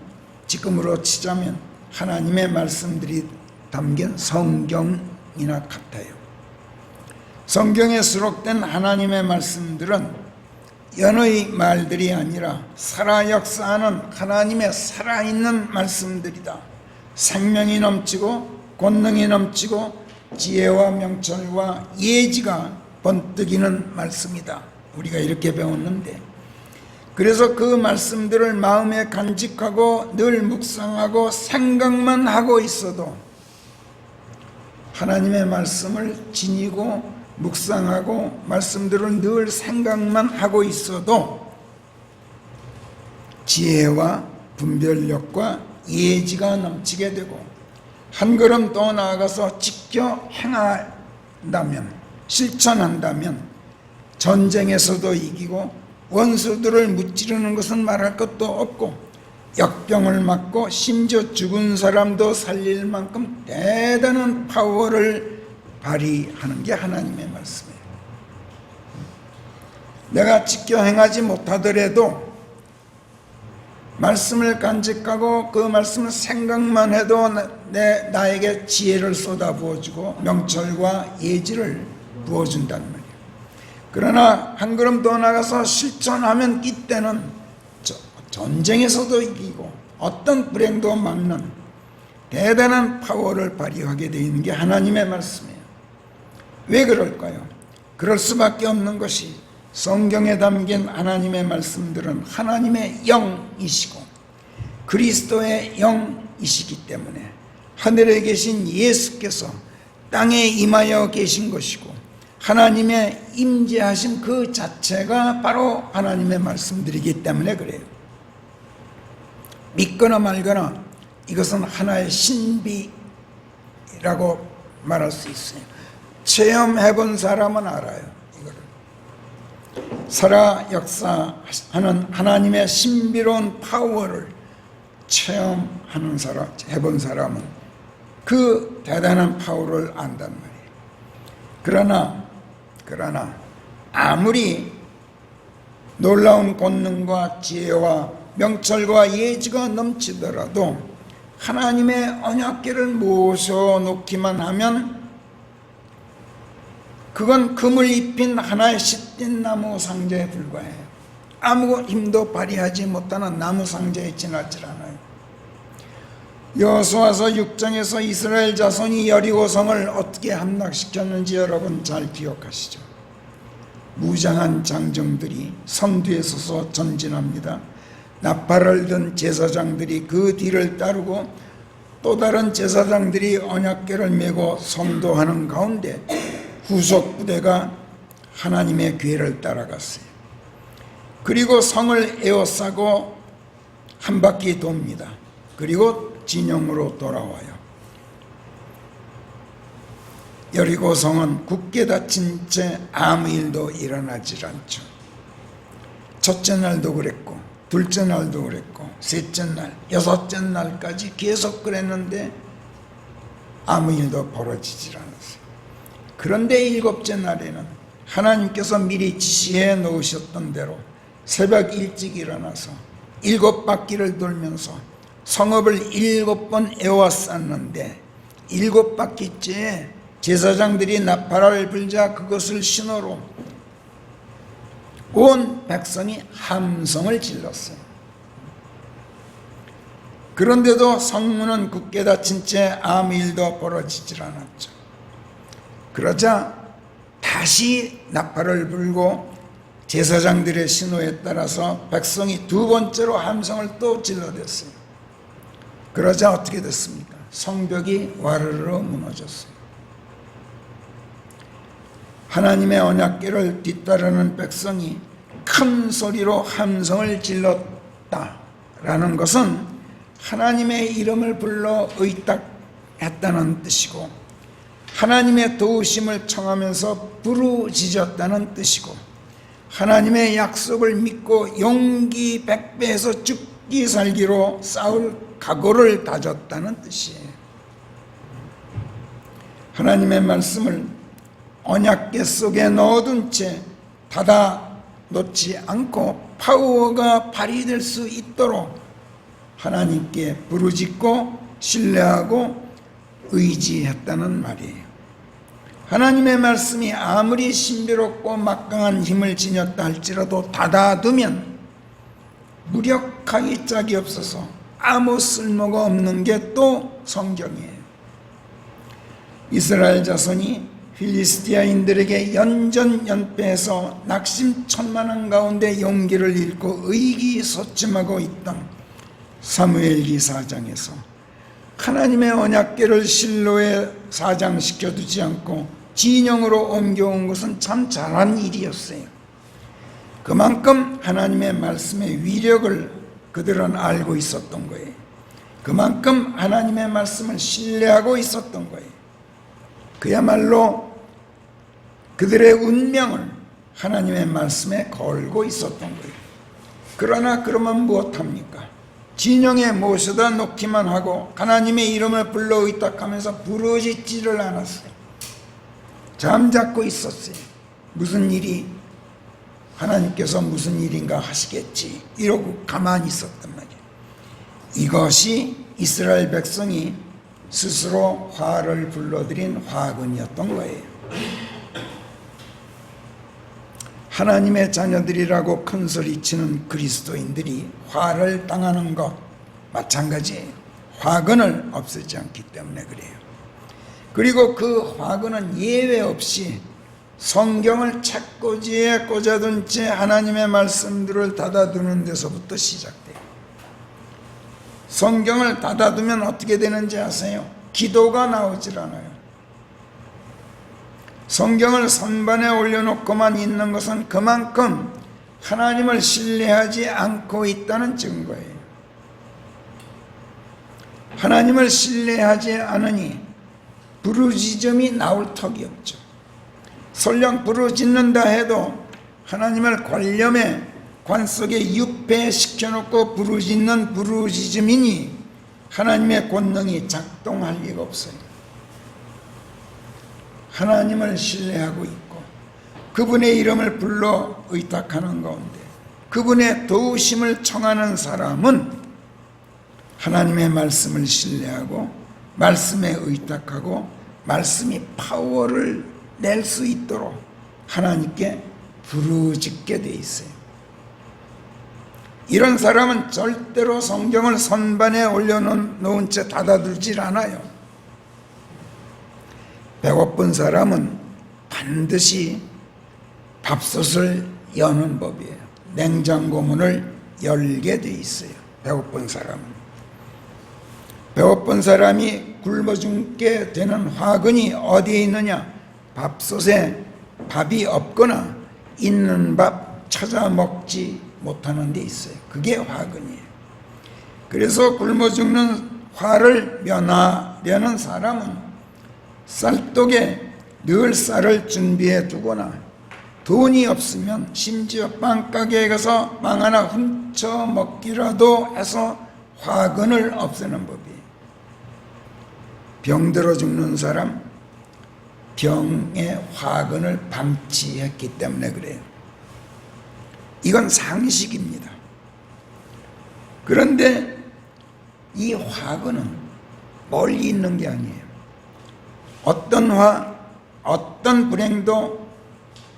지금으로 치자면 하나님의 말씀들이 담긴 성경이나 같아요. 성경에 수록된 하나님의 말씀들은 연의 말들이 아니라 살아 역사하는 하나님의 살아있는 말씀들이다. 생명이 넘치고 권능이 넘치고 지혜와 명철과 예지가 번뜩이는 말씀이다. 우리가 이렇게 배웠는데, 그래서 그 말씀들을 마음에 간직하고 늘 묵상하고 생각만 하고 있어도, 하나님의 말씀을 지니고 묵상하고 말씀들을 늘 생각만 하고 있어도 지혜와 분별력과 예지가 넘치게 되고 한 걸음 더 나아가서 지켜 행한다면, 실천한다면 전쟁에서도 이기고 원수들을 무찌르는 것은 말할 것도 없고 역병을 맞고 심지어 죽은 사람도 살릴 만큼 대단한 파워를 발휘하는 게 하나님의 말씀이에요. 내가 지켜 행하지 못하더라도 말씀을 간직하고 그 말씀을 생각만 해도 나에게 지혜를 쏟아 부어주고 명철과 예지를 부어준다는 말이에요. 그러나 한 걸음 더 나가서 실천하면 이때는 전쟁에서도 이기고 어떤 불행도 막는 대단한 파워를 발휘하게 되어 있는 게 하나님의 말씀이에요. 왜 그럴까요? 그럴 수밖에 없는 것이 성경에 담긴 하나님의 말씀들은 하나님의 영이시고 그리스도의 영이시기 때문에 하늘에 계신 예수께서 땅에 임하여 계신 것이고 하나님의 임재하심 그 자체가 바로 하나님의 말씀들이기 때문에 그래요. 믿거나 말거나 이것은 하나의 신비라고 말할 수 있어요. 체험해본 사람은 알아요. 이거를 살아 역사하는 하나님의 신비로운 파워를 체험하는 사람, 해본 사람은 그 대단한 파워를 안단 말이에요. 그러나 아무리 놀라운 권능과 지혜와 명철과 예지가 넘치더라도 하나님의 언약궤를 모셔놓기만 하면 그건 금을 입힌 하나의 싯된 나무 상자에 불과해요. 아무 힘도 발휘하지 못하는 나무 상자에 지나질 않아요. 여호수아서 6장에서 이스라엘 자손이 여리고성을 어떻게 함락시켰는지 여러분 잘 기억하시죠? 무장한 장정들이 선두에 서서 전진합니다. 나팔을 든 제사장들이 그 뒤를 따르고 또 다른 제사장들이 언약궤를 메고 성도하는 가운데 후속 부대가 하나님의 궤를 따라갔어요. 그리고 성을 에워싸고 한 바퀴 돕니다. 그리고 진영으로 돌아와요. 여리고성은 굳게 닫힌 채 아무 일도 일어나질 않죠. 첫째 날도 그랬고 둘째 날도 그랬고 셋째 날, 여섯째 날까지 계속 그랬는데 아무 일도 벌어지질 않았어요. 그런데 일곱째 날에는 하나님께서 미리 지시해 놓으셨던 대로 새벽 일찍 일어나서 7바퀴를 돌면서 성읍을 7번 에워쌌는데 7바퀴째에 제사장들이 나팔을 불자 그것을 신호로 온 백성이 함성을 질렀어요. 그런데도 성문은 굳게 닫힌 채 아무 일도 벌어지질 않았죠. 그러자 다시 나팔을 불고 제사장들의 신호에 따라서 백성이 두 번째로 함성을 또 질러댔어요. 그러자 어떻게 됐습니까? 성벽이 와르르 무너졌어요. 하나님의 언약궤를 뒤따르는 백성이 큰 소리로 함성을 질렀다라는 것은 하나님의 이름을 불러 의탁했다는 뜻이고 하나님의 도우심을 청하면서 부르짖었다는 뜻이고 하나님의 약속을 믿고 용기 백배해서 죽기 살기로 싸울 각오를 다졌다는 뜻이에요. 하나님의 말씀을 언약궤 속에 넣어둔 채 닫아 놓지 않고 파워가 발휘될 수 있도록 하나님께 부르짖고 신뢰하고 의지했다는 말이에요. 하나님의 말씀이 아무리 신비롭고 막강한 힘을 지녔다 할지라도 닫아두면 무력하기 짝이 없어서 아무 쓸모가 없는 게 또 성경이에요. 이스라엘 자손이 필리스티아인들에게 연전연패해서 낙심천만한 가운데 용기를 잃고 의기소침하고 있던 사무엘기 4장에서 하나님의 언약궤를 실로에 사장시켜두지 않고 진영으로 옮겨온 것은 참 잘한 일이었어요. 그만큼 하나님의 말씀의 위력을 그들은 알고 있었던 거예요. 그만큼 하나님의 말씀을 신뢰하고 있었던 거예요. 그야말로 그들의 운명을 하나님의 말씀에 걸고 있었던 거예요. 그러나 그러면 무엇합니까? 진영에 모셔다 놓기만 하고 하나님의 이름을 불러 의탁하면서 부르짖지를 않았어요. 잠잡고 있었어요. 무슨 일이, 하나님께서 무슨 일인가 하시겠지 이러고 가만히 있었단 말이에요. 이것이 이스라엘 백성이 스스로 화를 불러들인 화근이었던 거예요. 하나님의 자녀들이라고 큰소리치는 그리스도인들이 화를 당하는 것 마찬가지예요. 화근을 없애지 않기 때문에 그래요. 그리고 그 화근은 예외 없이 성경을 책꽂이에 꽂아둔 채 하나님의 말씀들을 닫아두는 데서부터 시작돼요. 성경을 닫아두면 어떻게 되는지 아세요? 기도가 나오질 않아요. 성경을 선반에 올려놓고만 있는 것은 그만큼 하나님을 신뢰하지 않고 있다는 증거예요. 하나님을 신뢰하지 않으니 부르짖음이 나올 턱이 없죠. 설령 부르짖는다 해도 하나님을 관념에 관 속에 유폐시켜놓고 부르짖는 부르짖음이니 하나님의 권능이 작동할 리가 없어요. 하나님을 신뢰하고 있고 그분의 이름을 불러 의탁하는 가운데 그분의 도우심을 청하는 사람은 하나님의 말씀을 신뢰하고 말씀에 의탁하고 말씀이 파워를 낼 수 있도록 하나님께 부르짖게 돼 있어요. 이런 사람은 절대로 성경을 선반에 올려놓은 채 닫아두질 않아요. 배고픈 사람은 반드시 밥솥을 여는 법이에요. 냉장고 문을 열게 돼 있어요. 배고픈 사람은. 배고픈 사람이 굶어 죽게 되는 화근이 어디에 있느냐? 밥솥에 밥이 없거나 있는 밥 찾아 먹지 못하는 데 있어요. 그게 화근이에요. 그래서 굶어 죽는 화를 면하려는 사람은 쌀독에 늘 쌀을 준비해 두거나 돈이 없으면 심지어 빵가게에 가서 빵 하나 훔쳐 먹기라도 해서 화근을 없애는 법이에요. 병들어 죽는 사람 병의 화근을 방치했기 때문에 그래요. 이건 상식입니다. 그런데 이 화근은 멀리 있는 게 아니에요. 어떤 어떤 불행도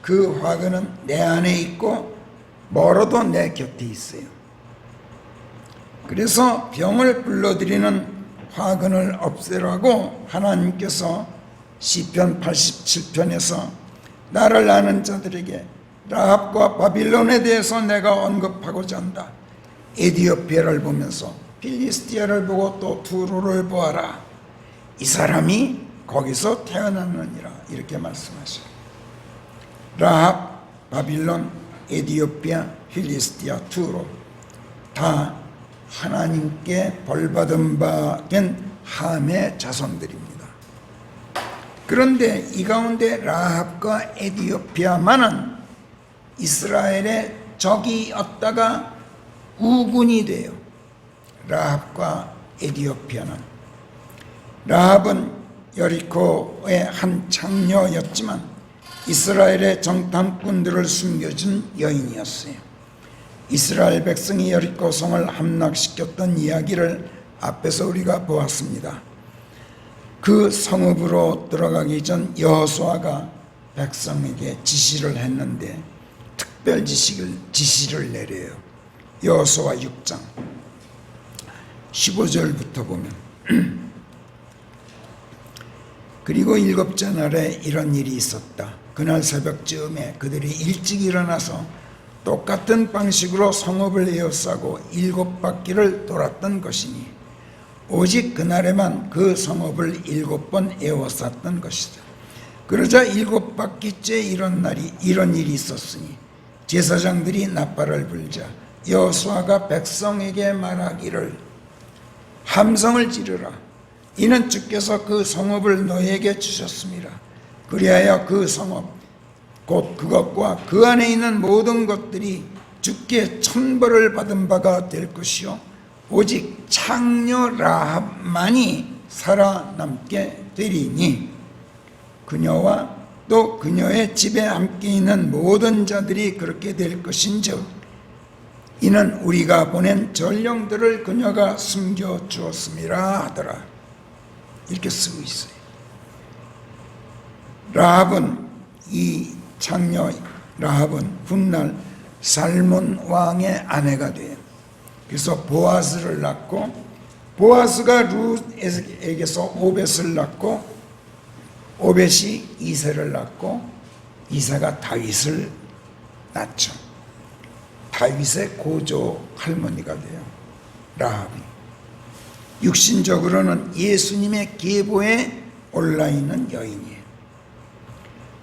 그 화근은 내 안에 있고 멀어도 내 곁에 있어요. 그래서 병을 불러들이는 화근을 없애라고 하나님께서 시편 87편에서 나를 아는 자들에게 라합과 바빌론에 대해서 내가 언급하고자 한다. 에디오피아를 보면서 필리스티아를 보고 또 두로를 보아라. 이 사람이 거기서 태어났느니라 이렇게 말씀하셔요. 라합, 바빌론, 에디오피아, 필리스티아, 두로 다 하나님께 벌받은 바 된 함의 자손들입니다. 그런데 이 가운데 라합과 에디오피아만은 이스라엘의 적이었다가 우군이 돼요. 라합과 에디오피아는. 라합은 여리코의 한 창녀였지만 이스라엘의 정탐꾼들을 숨겨준 여인이었어요. 이스라엘 백성이 여리코 성을 함락시켰던 이야기를 앞에서 우리가 보았습니다. 그 성읍으로 들어가기 전 여호수아가 백성에게 지시를 했는데 특별 지시를 내려요. 여호수아 6장 15절부터 보면 그리고 일곱째 날에 이런 일이 있었다. 그날 새벽쯤에 그들이 일찍 일어나서 똑같은 방식으로 성읍을 에워싸고 7바퀴를 돌았던 것이니 오직 그날에만 그 성읍을 7번 에워쌌던 것이다. 그러자 7바퀴째 이런 일이 있었으니 제사장들이 나팔을 불자 여호수아가 백성에게 말하기를 함성을 지르라. 이는 주께서 그 성읍을 너희에게 주셨습니다. 그리하여 그 성읍 곧 그것과 그 안에 있는 모든 것들이 주께 천벌을 받은 바가 될 것이요 오직 창녀 라합만이 살아남게 되리니 그녀와 또 그녀의 집에 함께 있는 모든 자들이 그렇게 될 것인즉 이는 우리가 보낸 전령들을 그녀가 숨겨 주었음이라 하더라. 이렇게 쓰고 있어요. 라합은, 이 창녀 라합은 훗날 살몬 왕의 아내가 돼요. 그래서 보아스를 낳고, 보아스가 룻에게서 오벳을 낳고, 오벳이 이새를 낳고, 이새가 다윗을 낳죠. 다윗의 고조 할머니가 돼요, 라합이. 육신적으로는 예수님의 계보에 올라있는 여인이에요.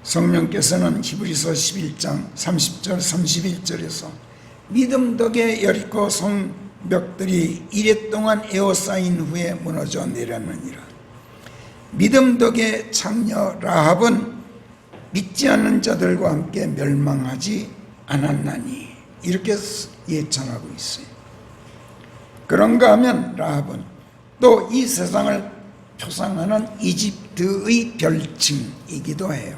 성령께서는 히브리서 11장 30절 31절에서 믿음 덕에 여리고 성벽들이 이래 동안 에워싸인 후에 무너져 내렸느니라. 믿음 덕에 창녀 라합은 믿지 않는 자들과 함께 멸망하지 않았나니, 이렇게 예찬하고 있어요. 그런가 하면 라합은 또 이 세상을 표상하는 이집트의 별칭이기도 해요.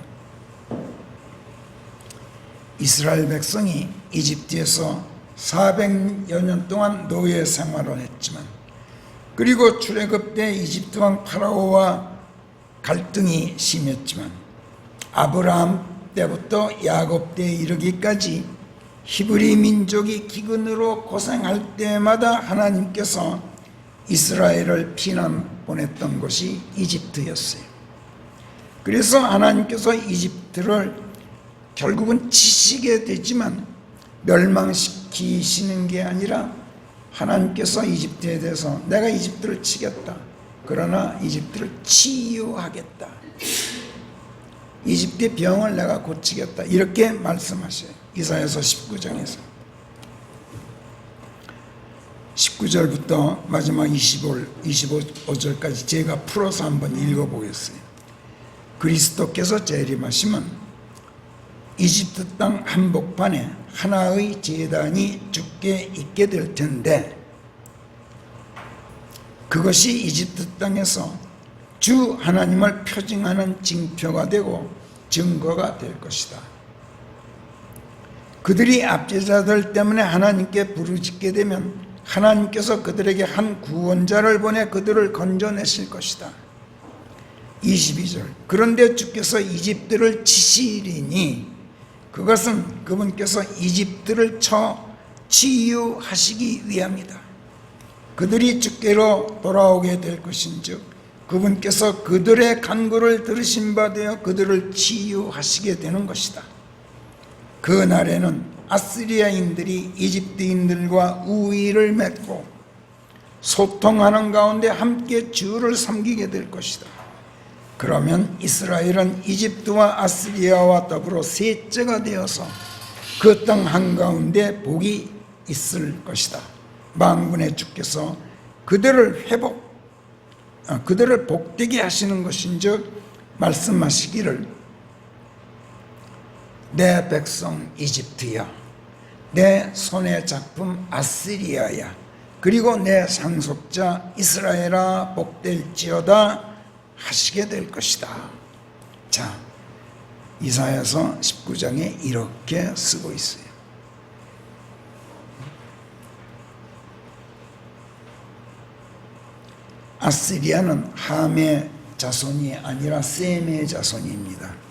이스라엘 백성이 이집트에서 400여 년 동안 노예 생활을 했지만, 그리고 출애굽 때 이집트 왕 파라오와 갈등이 심했지만, 아브라함 때부터 야곱 때에 이르기까지 히브리 민족이 기근으로 고생할 때마다 하나님께서 이스라엘을 피난 보냈던 곳이 이집트였어요. 그래서 하나님께서 이집트를 결국은 치시게 되지만 멸망시키시는 게 아니라 하나님께서 이집트에 대해서 내가 이집트를 치겠다, 그러나 이집트를 치유하겠다, 이집트의 병을 내가 고치겠다, 이렇게 말씀하셔요. 이사야서 19장에서 19절부터 마지막 25절까지 제가 풀어서 한번 읽어보겠어요. 그리스도께서 재림하시면 이집트 땅 한복판에 하나의 제단이 주께 있게 될 텐데, 그것이 이집트 땅에서 주 하나님을 표징하는 징표가 되고 증거가 될 것이다. 그들이 압제자들 때문에 하나님께 부르짖게 되면 하나님께서 그들에게 한 구원자를 보내 그들을 건져내실 것이다. 22절 그런데 주께서 이집트를 치시리니 그것은 그분께서 이집트를 쳐 치유하시기 위함이다. 그들이 주께로 돌아오게 될 것인즉 그분께서 그들의 간구를 들으신 바 되어 그들을 치유하시게 되는 것이다. 그 날에는 아스리아인들이 이집트인들과 우위를 맺고 소통하는 가운데 함께 주를 섬기게 될 것이다. 그러면 이스라엘은 이집트와 아스리아와 더불어 셋째가 되어서 그 땅 한가운데 복이 있을 것이다. 만군의 주께서 그들을 복되게 하시는 것인즉 말씀하시기를 내 백성 이집트야, 내 손의 작품 아스리아야, 그리고 내 상속자 이스라엘아 복될지어다 하시게 될 것이다. 자, 이사야서 19장에 이렇게 쓰고 있어요. 아스리아는 함의 자손이 아니라 셈의 자손입니다.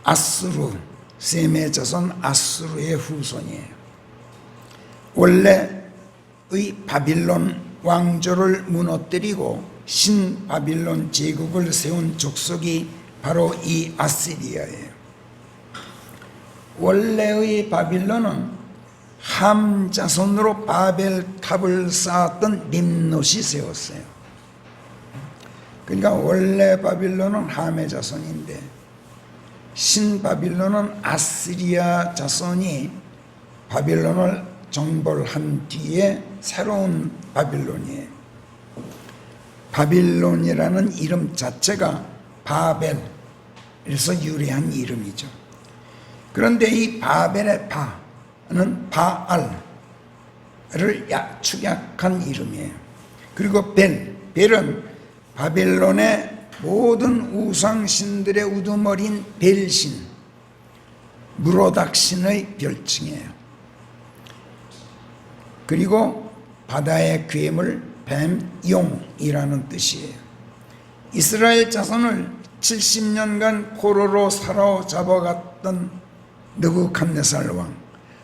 아수르, 셈의 자손 아수르의 후손이에요. 원래의 바빌론 왕조를 무너뜨리고 신바빌론 제국을 세운 족속이 바로 이 아스리아예요. 원래의 바빌론은 함 자손으로 바벨탑을 쌓았던 림롯이 세웠어요. 그러니까 원래 바빌론은 함의 자손인데 신바빌론은 아스리아 자손이 바빌론을 정벌한 뒤에 새로운 바빌론이에요. 바빌론이라는 이름 자체가 바벨에서 유래한 이름이죠. 그런데 이 바벨의 바는 바알을 축약한 이름이에요. 그리고 벨은 바벨론의 모든 우상신들의 우두머리인 벨신, 무로닥신의 별칭이에요. 그리고 바다의 괴물, 뱀, 용이라는 뜻이에요. 이스라엘 자손을 70년간 포로로 사로잡아갔던 느부갓네살 왕,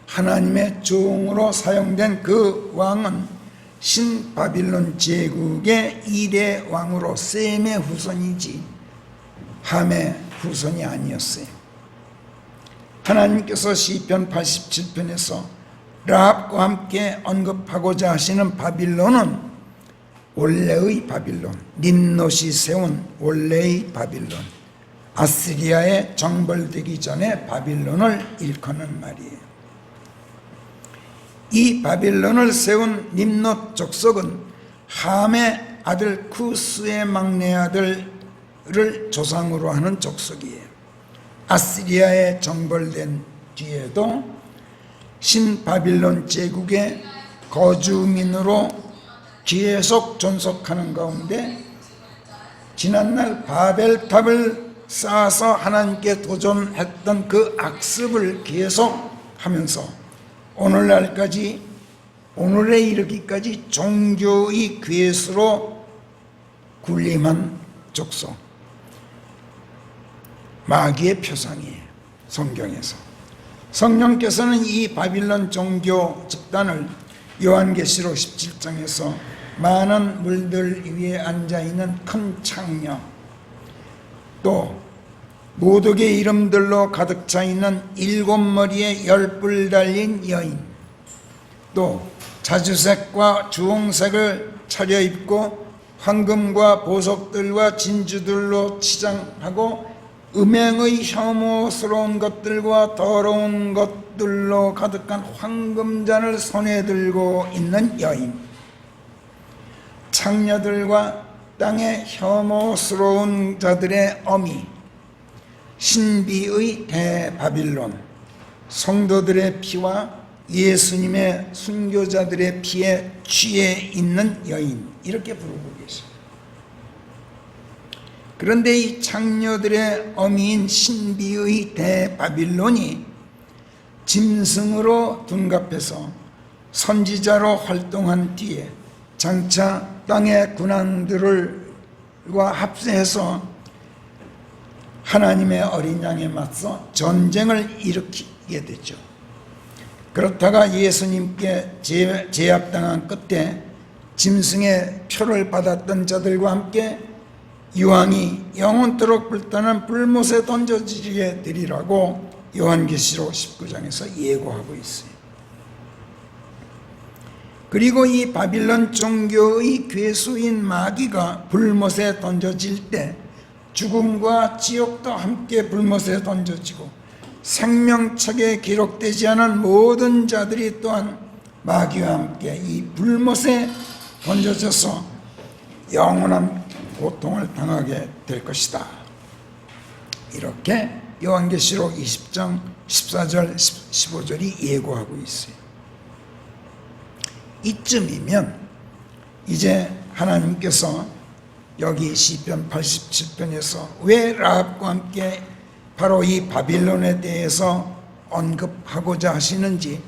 하나님의 종으로 사용된 그 왕은 신바빌론 제국의 2대 왕으로 셈의 후손이지 함의 후손이 아니었어요. 하나님께서 시편 87편에서 라합과 함께 언급하고자 하시는 바빌론은 원래의 바빌론, nimnot이 세운 원래의 바빌론, 아시리아에 정벌되기 전에 바빌론을 일컫는 말이에요. 이 바빌론을 세운 nimnot 족속은 함의 아들 쿠스의 막내 아들을 조상으로 하는 족속이에요. 아시리아에 정벌된 뒤에도 신바빌론 제국의 거주민으로 계속 존속하는 가운데 지난날 바벨탑을 쌓아서 하나님께 도전했던 그 악습을 계속하면서 오늘날까지, 오늘에 이르기까지 종교의 괴수로 군림한 족속, 마귀의 표상이에요. 성경에서 성령께서는 이 바빌론 종교 집단을 요한계시록 17장에서 많은 물들 위에 앉아있는 큰 창녀, 또 모독의 이름들로 가득 차있는 7머리의 10뿔 달린 여인, 또 자주색과 주홍색을 차려입고 황금과 보석들과 진주들로 치장하고 음행의 혐오스러운 것들과 더러운 것들로 가득한 황금잔을 손에 들고 있는 여인, 창녀들과 땅의 혐오스러운 자들의 어미, 신비의 대바빌론, 성도들의 피와 예수님의 순교자들의 피에 취해 있는 여인, 이렇게 부르고 계십니다. 그런데 이 창녀들의 어미인 신비의 대바빌론이 짐승으로 둔갑해서 선지자로 활동한 뒤에 장차 땅의 군왕들과 합세해서 하나님의 어린 양에 맞서 전쟁을 일으키게 되죠. 그렇다가 예수님께 제압당한 끝에 짐승의 표를 받았던 자들과 함께 유황이 영원토록 불타는 불못에 던져지게 되리라고 요한계시록 19장에서 예고하고 있어요. 그리고 이 바빌론 종교의 괴수인 마귀가 불못에 던져질 때 죽음과 지옥도 함께 불못에 던져지고 생명책에 기록되지 않은 모든 자들이 또한 마귀와 함께 이 불못에 던져져서 영원한 고통을 당하게 될 것이다. 이렇게 요한계시록 20장 14절 15절이 예고하고 있어요. 이쯤이면 이제 하나님께서 여기 시편 87편에서 왜 라합과 함께 바로 이 바빌론에 대해서 언급하고자 하시는지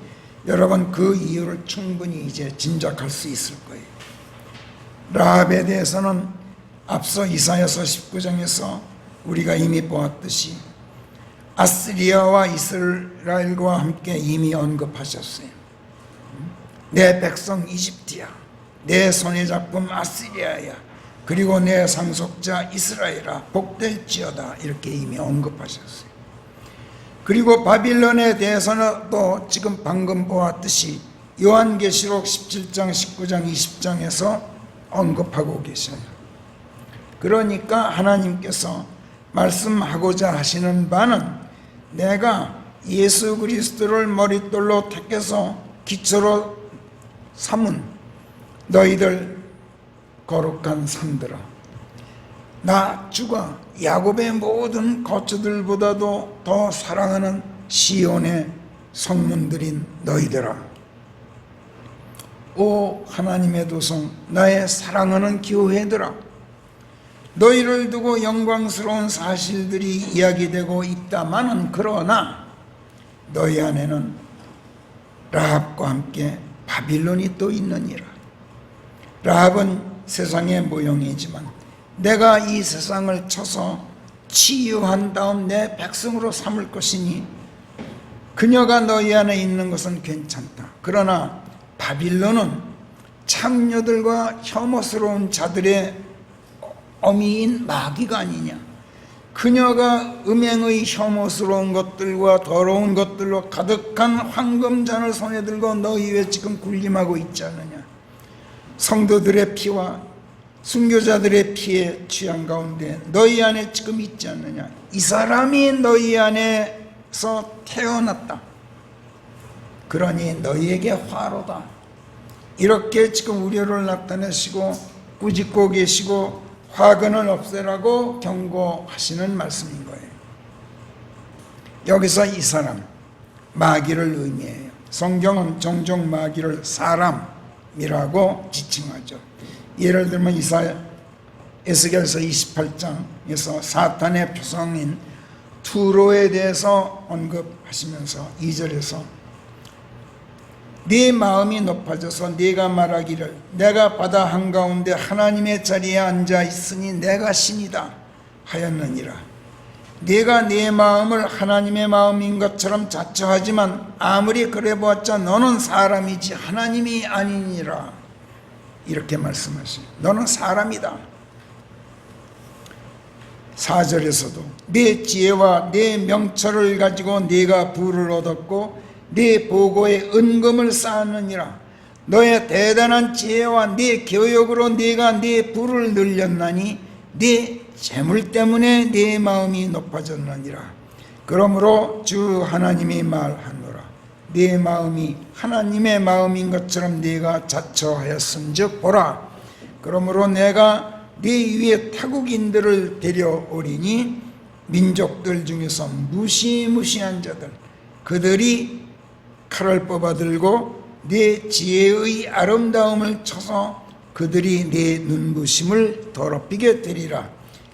여러분 그 이유를 충분히 이제 짐작할 수 있을 거예요. 라합에 대해서는 앞서 이사야서 19장에서 우리가 이미 보았듯이 아시리아와 이스라엘과 함께 이미 언급하셨어요. 내 백성 이집트야, 내 손의 작품 아시리아야, 그리고 내 상속자 이스라엘아 복될지어다, 이렇게 이미 언급하셨어요. 그리고 바빌론에 대해서는 또 지금 방금 보았듯이 요한계시록 17장, 19장, 20장에서 언급하고 계셔요. 그러니까 하나님께서 말씀하고자 하시는 바는 내가 예수 그리스도를 머릿돌로 택해서 기초로 삼은 너희들 거룩한 산들아, 나 주가 야곱의 모든 거처들보다도 더 사랑하는 시온의 성문들인 너희들아, 오 하나님의 도성, 나의 사랑하는 교회들아, 너희를 두고 영광스러운 사실들이 이야기되고 있다마는 그러나 너희 안에는 라합과 함께 바빌론이 또 있느니라. 라합은 세상의 모형이지만 내가 이 세상을 쳐서 치유한 다음 내 백성으로 삼을 것이니 그녀가 너희 안에 있는 것은 괜찮다. 그러나 바빌론은 창녀들과 혐오스러운 자들의 어미인 마귀가 아니냐. 그녀가 음행의 혐오스러운 것들과 더러운 것들로 가득한 황금잔을 손에 들고 너희 왜 지금 군림하고 있지 않느냐. 성도들의 피와 순교자들의 피에 취한 가운데 너희 안에 지금 있지 않느냐. 이 사람이 너희 안에서 태어났다. 그러니 너희에게 화로다. 이렇게 지금 우려를 나타내시고 꾸짖고 계시고 화근을 없애라고 경고하시는 말씀인 거예요. 여기서 이 사람, 마귀를 의미해요. 성경은 종종 마귀를 사람이라고 지칭하죠. 예를 들면 에스겔서 28장에서 사탄의 표성인 투로에 대해서 언급하시면서 2절에서 네 마음이 높아져서 네가 말하기를 내가 바다 한가운데 하나님의 자리에 앉아 있으니 내가 신이다 하였느니라. 네가 네 마음을 하나님의 마음인 것처럼 자처하지만 아무리 그래 보았자 너는 사람이지 하나님이 아니니라. 이렇게 말씀하시죠. 너는 사람이다. 4절에서도 네 지혜와 네 명철을 가지고 네가 부를 얻었고 네 보고에 은금을 쌓았느니라. 너의 대단한 지혜와 네 교역으로 네가 네 부를 늘렸나니 네 재물 때문에 네 마음이 높아졌느니라. 그러므로 주 하나님이 말하노라. 네 마음이 하나님의 마음인 것처럼 네가 자처하였은즉 보라. 그러므로 내가 네 위에 타국인들을 데려오리니 민족들 중에서 무시무시한 자들 그들이 칼을 뽑아들고 네 지혜의 아름다움을 쳐서 그들이 네 눈부심을 더럽히게 되리라.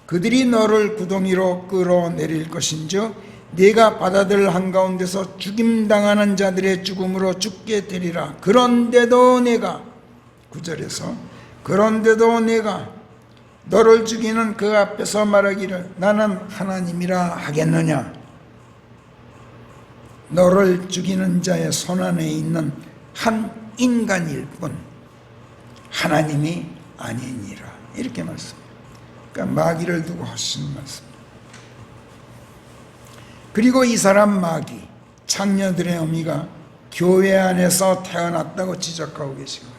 그들이 너를 구덩이로 끌어내릴 것인즉 네가 바다들 한가운데서 죽임당하는 자들의 죽음으로 죽게 되리라. 그런데도 내가 9절에서 그런데도 내가 너를 죽이는 그 앞에서 말하기를 나는 하나님이라 하겠느냐. 너를 죽이는 자의 손안에 있는 한 인간일 뿐 하나님이 아니니라. 이렇게 말씀합니다. 그러니까 마귀를 두고 하시는 말씀입니다. 그리고 이 사람 마귀, 창녀들의 어미가 교회 안에서 태어났다고 지적하고 계신 거예요.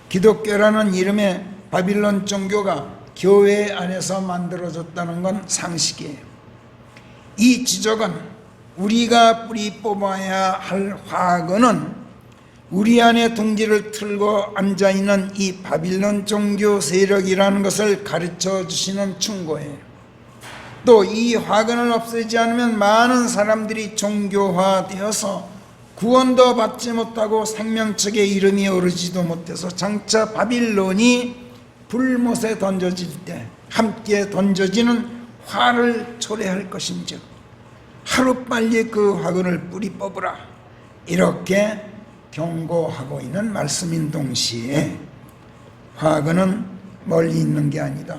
기독교라는 이름의 바빌론 종교가 교회 안에서 만들어졌다는 건 상식이에요. 이 지적은 우리가 뿌리 뽑아야 할 화근은 우리 안에 둥지를 틀고 앉아있는 이 바빌론 종교 세력이라는 것을 가르쳐 주시는 충고예요. 또 이 화근을 없애지 않으면 많은 사람들이 종교화되어서 구원도 받지 못하고 생명책에 이름이 오르지도 못해서 장차 바빌론이 불못에 던져질 때 함께 던져지는 화를 초래할 것인즉 하루빨리 그 화근을 뿌리 뽑으라. 이렇게 경고하고 있는 말씀인 동시에 화근은 멀리 있는 게 아니다.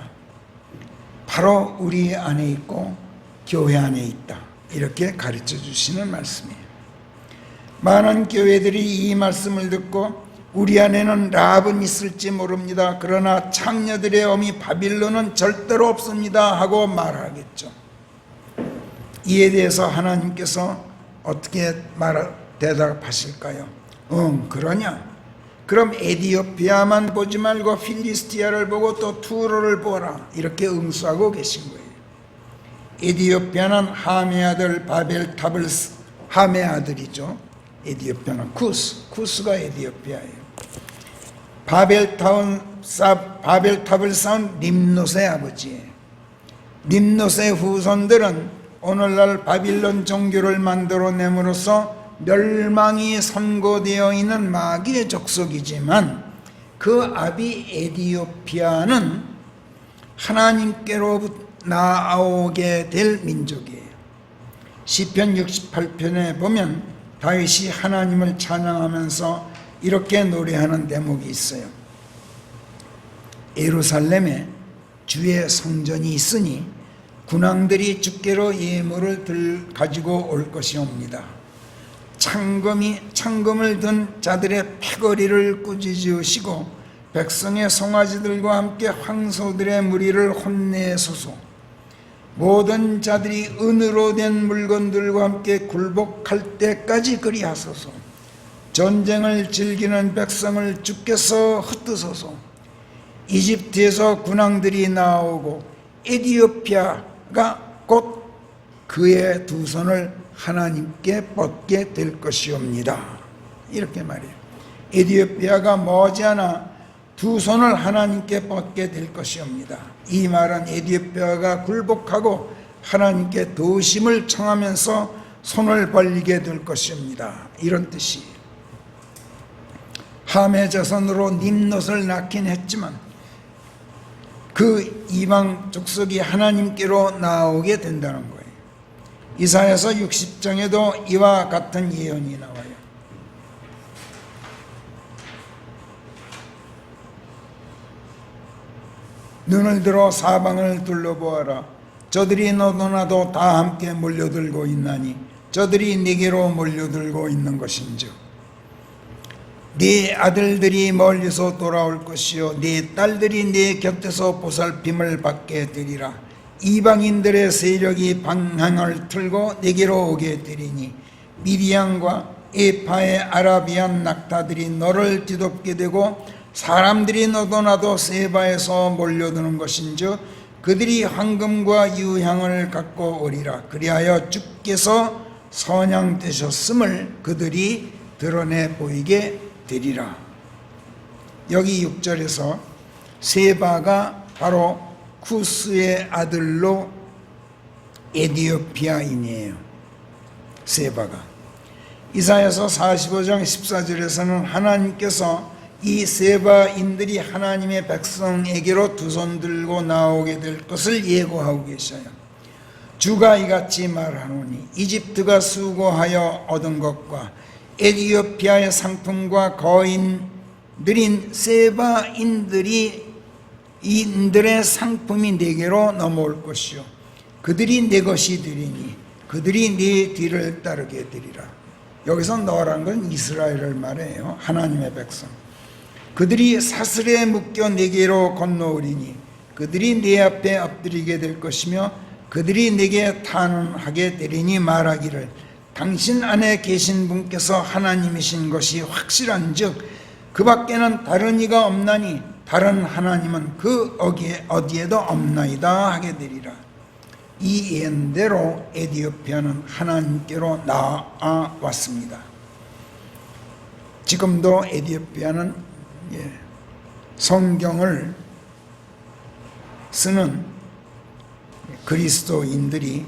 바로 우리 안에 있고 교회 안에 있다. 이렇게 가르쳐 주시는 말씀이에요. 많은 교회들이 이 말씀을 듣고 우리 안에는 라합은 있을지 모릅니다. 그러나 창녀들의 어미 바빌론은 절대로 없습니다 하고 말하겠죠. 이에 대해서 하나님께서 어떻게 대답하실까요? 그러냐? 그럼 에디오피아만 보지 말고 필리스티아를 보고 또 투로를 보라. 이렇게 응수하고 계신 거예요. 에디오피아는 함의 아들 바벨탑을 함의 아들이죠. 에디오피아는 쿠스가 에디오피아예요. 바벨타운 바벨탑을 쌓은 림롯의 아버지예요. 림롯의 후손들은 오늘날 바빌론 종교를 만들어냄으로써 멸망이 선고되어 있는 마귀의 족속이지만 그 아비 에디오피아는 하나님께로부터 나아오게 될 민족이에요. 시편 68편에 보면 다윗이 하나님을 찬양하면서 이렇게 노래하는 대목이 있어요. 예루살렘에 주의 성전이 있으니 군왕들이 주께로 예물을 가지고 올 것이옵니다. 창금을 든 자들의 패거리를 꾸짖으시고 백성의 송아지들과 함께 황소들의 무리를 혼내소서. 모든 자들이 은으로 된 물건들과 함께 굴복할 때까지 그리하소서. 전쟁을 즐기는 백성을 주께서 흩으소서. 이집트에서 군왕들이 나오고 에디오피아가 곧 그의 두 손을 하나님께 뻗게 될 것이옵니다. 이렇게 말해요. 에디오피아가 머지않아 두 손을 하나님께 뻗게 될 것이옵니다. 이 말은 에디오피아가 굴복하고 하나님께 도우심을 청하면서 손을 벌리게 될 것입니다. 이런 뜻이에요. 함의 자손으로 림롯을 낳긴 했지만 그 이방 족속이 하나님께로 나오게 된다는 거예요. 이사야서 60장에도 이와 같은 예언이 나와요. 눈을 들어 사방을 둘러보아라. 저들이 너도 나도 다 함께 몰려들고 있나니 저들이 네게로 몰려들고 있는 것인즉 네 아들들이 멀리서 돌아올 것이요 네 딸들이 네 곁에서 보살핌을 받게 되리라. 이방인들의 세력이 방향을 틀고 네게로 오게 되리니 미디안과 에파의 아라비안 낙타들이 너를 뒤덮게 되고 사람들이 너도 나도 세바에서 몰려드는 것인즉 그들이 황금과 유향을 갖고 오리라. 그리하여 주께서 선양되셨음을 그들이 드러내 보이게 되리라. 여기 6절에서 세바가 바로 쿠스의 아들로 에디오피아인이에요. 세바가. 이사야서 45장 14절에서는 하나님께서 이 세바인들이 하나님의 백성에게로 두 손 들고 나오게 될 것을 예고하고 계셔요. 주가 이같이 말하노니 이집트가 수고하여 얻은 것과 에디오피아의 상품과 거인들인 세바인들의 상품이 내게로 넘어올 것이요 그들이 내 것이 되리니 그들이 네 뒤를 따르게 되리라. 여기서 너란 건 이스라엘을 말해요. 하나님의 백성. 그들이 사슬에 묶여 내게로 건너오리니 그들이 내 앞에 엎드리게 될 것이며 그들이 내게 탄원하게 되리니 말하기를 당신 안에 계신 분께서 하나님이신 것이 확실한즉 그 밖에는 다른 이가 없나니 다른 하나님은 그 어디에도 없나이다 하게 되리라. 이 예언대로 에디오피아는 하나님께로 나아왔습니다. 지금도 에디오피아는 성경을 쓰는 그리스도인들이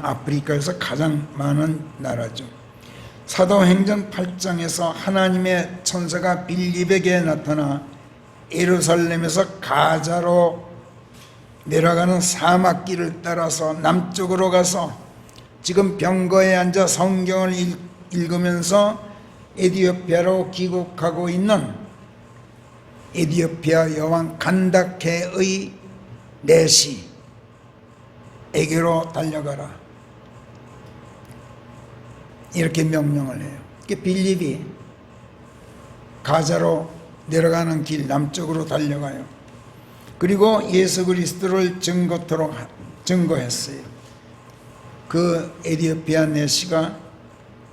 아프리카에서 가장 많은 나라죠. 사도행전 8장에서 하나님의 천사가 빌립에게 나타나 예루살렘에서 가자로 내려가는 사막길을 따라서 남쪽으로 가서 지금 병거에 앉아 성경을 읽으면서 에디오피아로 귀국하고 있는 에디오피아 여왕 간다케의 내시에게로 달려가라. 이렇게 명령을 해요. 빌립이 가자로 내려가는 길 남쪽으로 달려가요. 그리고 예수 그리스도를 증거했어요. 그 에디오피아 내시가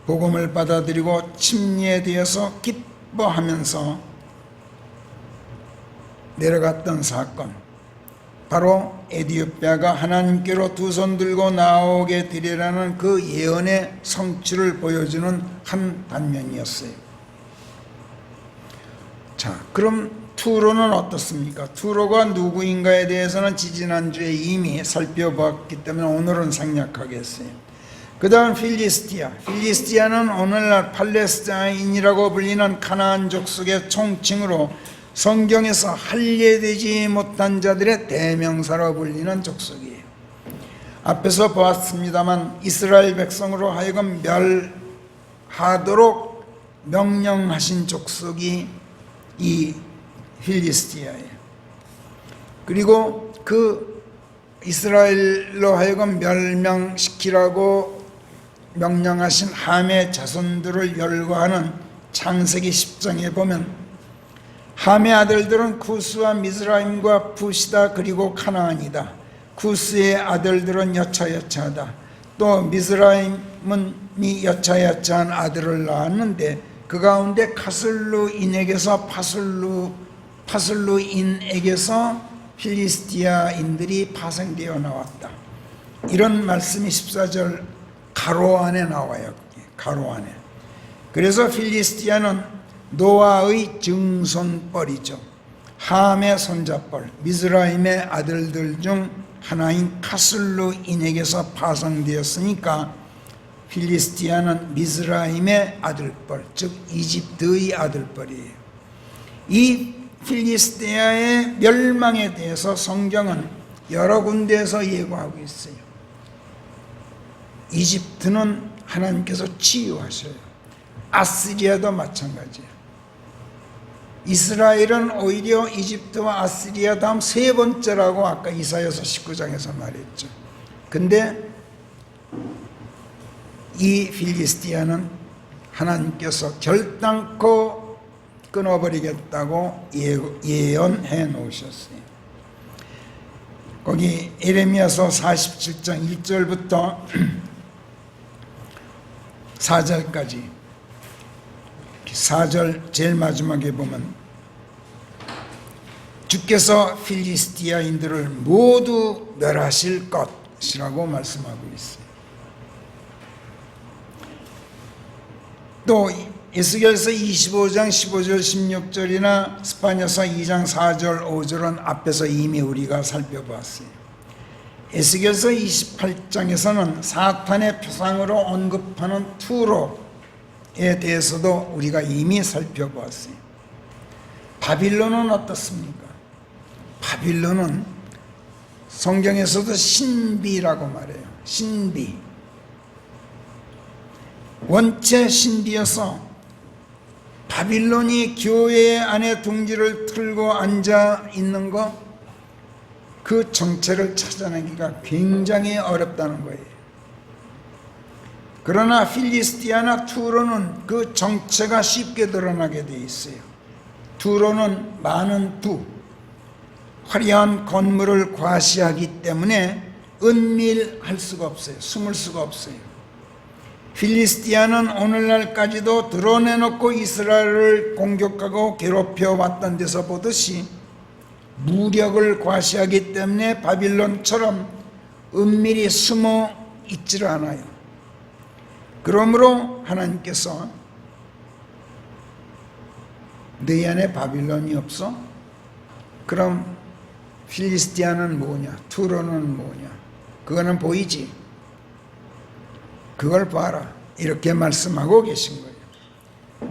복음을 받아들이고 침례되어서 기뻐하면서 내려갔던 사건, 바로 에디오피아가 하나님께로 두 손 들고 나오게 되리라는 그 예언의 성취를 보여주는 한 단면이었어요. 자, 그럼 투로는 어떻습니까? 투로가 누구인가에 대해서는 지지난주에 이미 살펴봤기 때문에 오늘은 생략하겠어요. 그 다음 필리스티아. 필리스티아는 오늘날 팔레스타인이라고 불리는 가나안 족속의 총칭으로 성경에서 할례되지 못한 자들의 대명사로 불리는 족속이에요. 앞에서 보았습니다만 이스라엘 백성으로 하여금 멸하도록 명령하신 족속이 이 필리스티아예요. 그리고 그 이스라엘로 하여금 멸망시키라고 명령하신 함의 자손들을 열거하는 창세기 10장에 보면 함의 아들들은 쿠스와 미스라임과 푸시다 그리고 카나안이다. 쿠스의 아들들은 여차여차하다. 또 미스라임은 여차여차한 아들을 낳았는데 그 가운데 카슬루인에게서 파슬루인에게서 필리스티아인들이 파생되어 나왔다. 이런 말씀이 14절 가로 안에 나와요. 가로 안에. 그래서 필리스티아는 노아의 증손뻘이죠. 함의 손자뻘, 미스라임의 아들들 중 하나인 카슬루인에게서 파생되었으니까 필리스티아는 미스라임의 아들뻘, 즉 이집트의 아들뻘이에요. 이 필리스티아의 멸망에 대해서 성경은 여러 군데에서 예고하고 있어요. 이집트는 하나님께서 치유하셔요. 아시리아도 마찬가지예요. 이스라엘은 오히려 이집트와 아시리아 다음 세 번째라고 아까 이사야서 19장에서 말했죠. 근데 이 필리스티아는 하나님께서 결단코 끊어버리겠다고 예언해 놓으셨어요. 거기 예레미야서 47장 1절부터 4절까지 4절 제일 마지막에 보면 주께서 필리스티아인들을 모두 멸하실 것이라고 말씀하고 있어요. 또 에스겔서 25장 15절 16절이나 스파냐서 2장 4절 5절은 앞에서 이미 우리가 살펴봤어요. 에스겔서 28장에서는 사탄의 표상으로 언급하는 투로에 대해서도 우리가 이미 살펴봤어요. 바빌론은 어떻습니까? 바빌론은 성경에서도 신비라고 말해요. 신비. 원체 신비여서 바빌론이 교회 안에 둥지를 틀고 앉아 있는 거, 그 정체를 찾아내기가 굉장히 어렵다는 거예요. 그러나 필리스티아나 투로는 그 정체가 쉽게 드러나게 돼 있어요. 투로는 많은 화려한 건물을 과시하기 때문에 은밀할 수가 없어요. 숨을 수가 없어요. 필리스티아는 오늘날까지도 드러내놓고 이스라엘을 공격하고 괴롭혀왔던 데서 보듯이 무력을 과시하기 때문에 바빌론처럼 은밀히 숨어 있지를 않아요. 그러므로 하나님께서 너희 안에 바빌론이 없어? 그럼 필리스티아는 뭐냐? 투로는 뭐냐? 그거는 보이지? 그걸 봐라. 이렇게 말씀하고 계신 거예요.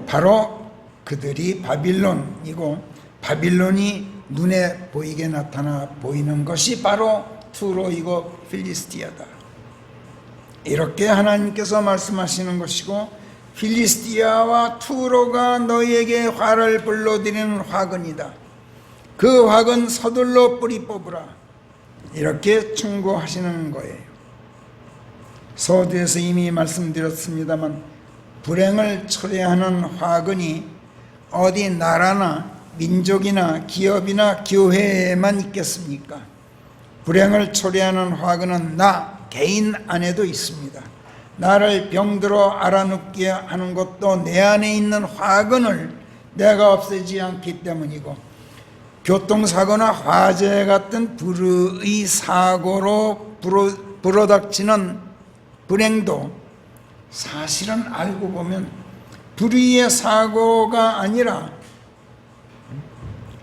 바로 그들이 바빌론이고 바빌론이 눈에 보이게 나타나 보이는 것이 바로 투로이고 필리스티아다. 이렇게 하나님께서 말씀하시는 것이고 필리스티아와 투로가 너희에게 화를 불러들이는 화근이다. 그 화근 서둘러 뿌리 뽑으라. 이렇게 충고하시는 거예요. 서두에서 이미 말씀드렸습니다만 불행을 초래하는 화근이 어디 나라나 민족이나 기업이나 교회에만 있겠습니까? 불행을 초래하는 화근은 나 개인 안에도 있습니다. 나를 병들어 알아눕게 하는 것도 내 안에 있는 화근을 내가 없애지 않기 때문이고, 교통사고나 화재 같은 불의 사고로 불어닥치는 불행도 사실은 알고 보면 불의의 사고가 아니라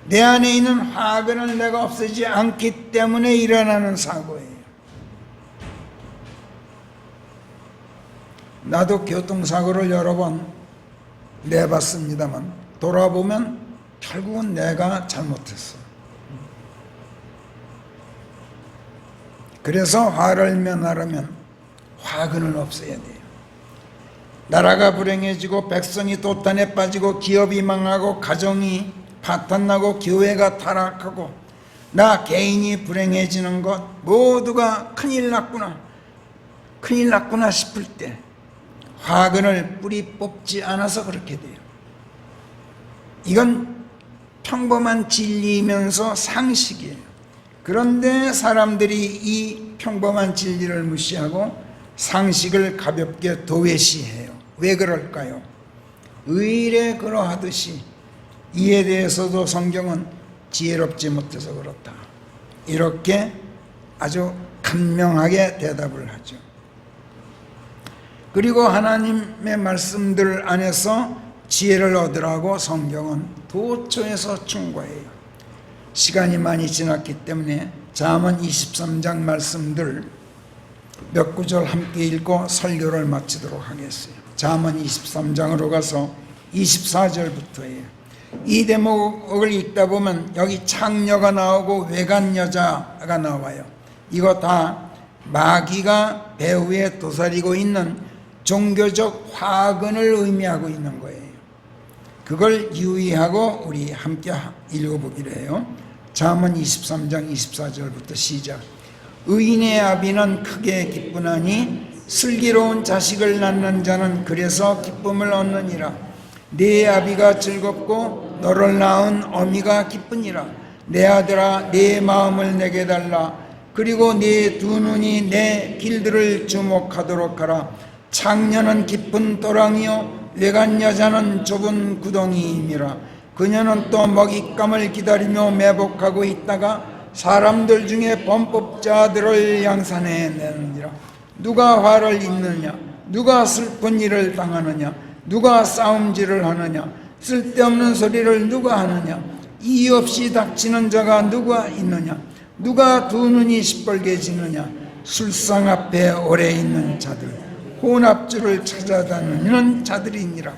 내 안에 있는 화근을 내가 없애지 않기 때문에 일어나는 사고예요. 나도 교통사고를 여러 번 내봤습니다만 돌아보면 결국은 내가 잘못했어. 그래서 화를 면하려면 화근을 없애야 돼요. 나라가 불행해지고 백성이 도탄에 빠지고 기업이 망하고 가정이 파탄나고 교회가 타락하고 나 개인이 불행해지는 것 모두가 큰일 났구나 싶을 때 화근을 뿌리 뽑지 않아서 그렇게 돼요. 이건 평범한 진리이면서 상식이에요. 그런데 사람들이 이 평범한 진리를 무시하고 상식을 가볍게 도외시해요. 왜 그럴까요? 의례 그러하듯이 이에 대해서도 성경은 지혜롭지 못해서 그렇다, 이렇게 아주 간명하게 대답을 하죠. 그리고 하나님의 말씀들 안에서 지혜를 얻으라고 성경은 도처에서 충고해요. 시간이 많이 지났기 때문에 잠언 23장 말씀들 몇 구절 함께 읽고 설교를 마치도록 하겠어요. 잠언 23장으로 가서 24절부터예요. 이 대목을 읽다 보면 여기 창녀가 나오고 외간 여자가 나와요. 이거 다 마귀가 배후에 도사리고 있는 종교적 화근을 의미하고 있는 거예요. 그걸 유의하고 우리 함께 읽어보기로 해요. 잠언 23장 24절부터 시작. 의인의 아비는 크게 기쁘나니 슬기로운 자식을 낳는 자는 그래서 기쁨을 얻느니라. 네 아비가 즐겁고 너를 낳은 어미가 기쁘니라. 내 아들아, 내 마음을 내게 달라. 그리고 네 두 눈이 내 길들을 주목하도록 하라. 창녀는 깊은 또랑이요 외간 여자는 좁은 구덩이임이라. 그녀는 또 먹잇감을 기다리며 매복하고 있다가 사람들 중에 범법자들을 양산해내느니라. 누가 화를 입느냐? 누가 슬픈 일을 당하느냐? 누가 싸움질을 하느냐? 쓸데없는 소리를 누가 하느냐? 이유 없이 닥치는 자가 누가 있느냐? 누가 두 눈이 시뻘개지느냐? 술상 앞에 오래 있는 자들, 혼합주를 찾아다니는 자들이니라.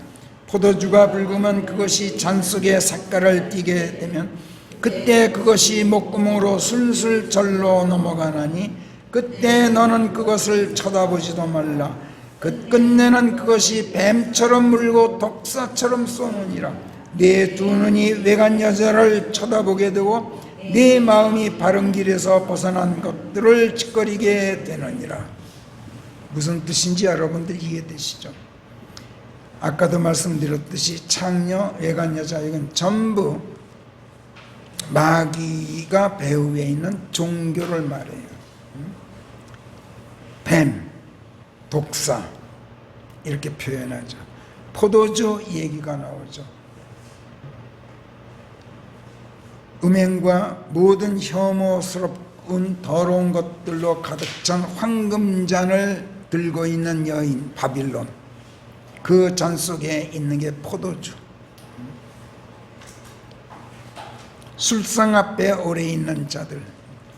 포도주가 붉으면 그것이 잔 속에 색깔을 띠게 되면 그때 그것이 목구멍으로 술술 절로 넘어가나니 그때 너는 그것을 쳐다보지도 말라. 끝내는 그것이 뱀처럼 물고 독사처럼 쏘느니라. 네 두 눈이 외간 여자를 쳐다보게 되고 네 마음이 바른 길에서 벗어난 것들을 짓거리게 되느니라. 무슨 뜻인지 여러분들 이해되시죠? 아까도 말씀드렸듯이 창녀, 외간 여자, 이건 전부 마귀가 배후에 있는 종교를 말해요. 뱀, 독사 이렇게 표현하죠. 포도주 얘기가 나오죠. 음행과 모든 혐오스럽은 더러운 것들로 가득 찬 황금잔을 들고 있는 여인 바빌론, 그 잔 속에 있는 게 포도주. 술상 앞에 오래 있는 자들,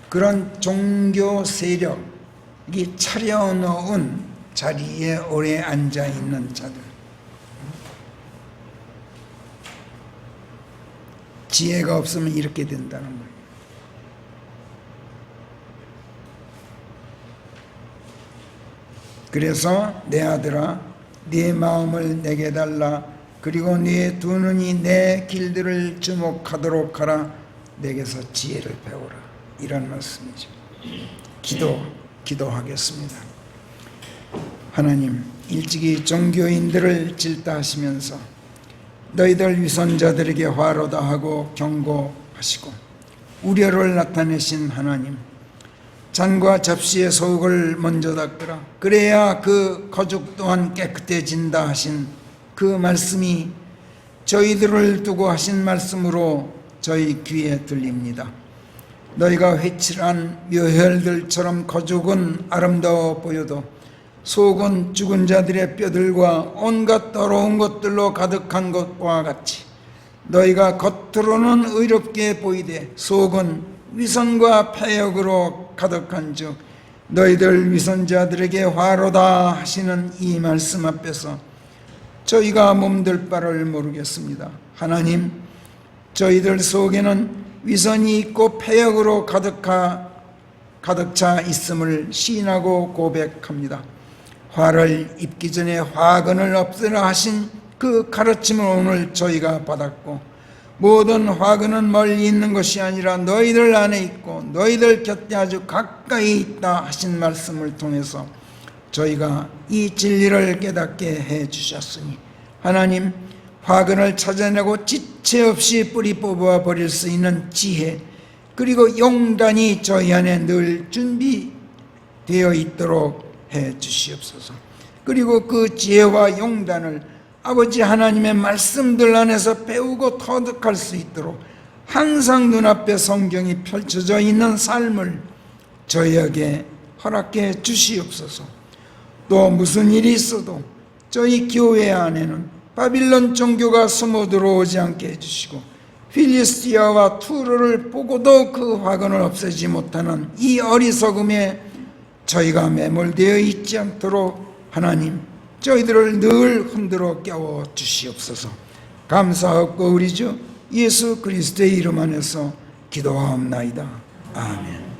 그런 종교 세력이 차려놓은 자리에 오래 앉아 있는 자들, 지혜가 없으면 이렇게 된다는 거예요. 그래서 내 아들아, 네 마음을 내게 달라. 그리고 네 두 눈이 내 길들을 주목하도록 하라. 내게서 지혜를 배우라. 이런 말씀이죠. 기도하겠습니다. 하나님, 일찍이 종교인들을 질타하시면서 너희들 위선자들에게 화로다 하고 경고하시고 우려를 나타내신 하나님, 잔과 접시의 소흙을 먼저 닦으라. 그래야 그 거죽 또한 깨끗해진다 하신 그 말씀이 저희들을 두고 하신 말씀으로 저희 귀에 들립니다. 너희가 회칠한 묘혈들처럼 거죽은 아름다워 보여도 속은 죽은 자들의 뼈들과 온갖 더러운 것들로 가득한 것과 같이 너희가 겉으로는 의롭게 보이되 속은 위선과 패역으로 가득한즉 너희들 위선자들에게 화로다 하시는 이 말씀 앞에서 저희가 몸둘 바를 모르겠습니다. 하나님, 저희들 속에는 위선이 있고 패역으로 가득 차 있음을 시인하고 고백합니다. 화를 입기 전에 화근을 없애라 하신 그 가르침을 오늘 저희가 받았고, 모든 화근은 멀리 있는 것이 아니라 너희들 안에 있고 너희들 곁에 아주 가까이 있다 하신 말씀을 통해서 저희가 이 진리를 깨닫게 해 주셨으니 하나님, 화근을 찾아내고 지체 없이 뿌리 뽑아 버릴 수 있는 지혜, 그리고 용단이 저희 안에 늘 준비되어 있도록 해 주시옵소서. 그리고 그 지혜와 용단을 아버지 하나님의 말씀들 안에서 배우고 터득할 수 있도록 항상 눈앞에 성경이 펼쳐져 있는 삶을 저희에게 허락해 주시옵소서. 또 무슨 일이 있어도 저희 교회 안에는 바빌론 종교가 숨어 들어오지 않게 해주시고, 필리스티아와 투르를 보고도 그 화근을 없애지 못하는 이 어리석음에 저희가 매몰되어 있지 않도록 하나님, 저희들을 늘 흔들어 깨워 주시옵소서. 감사하고 우리 주 예수 그리스도의 이름 안에서 기도하옵나이다. 아멘.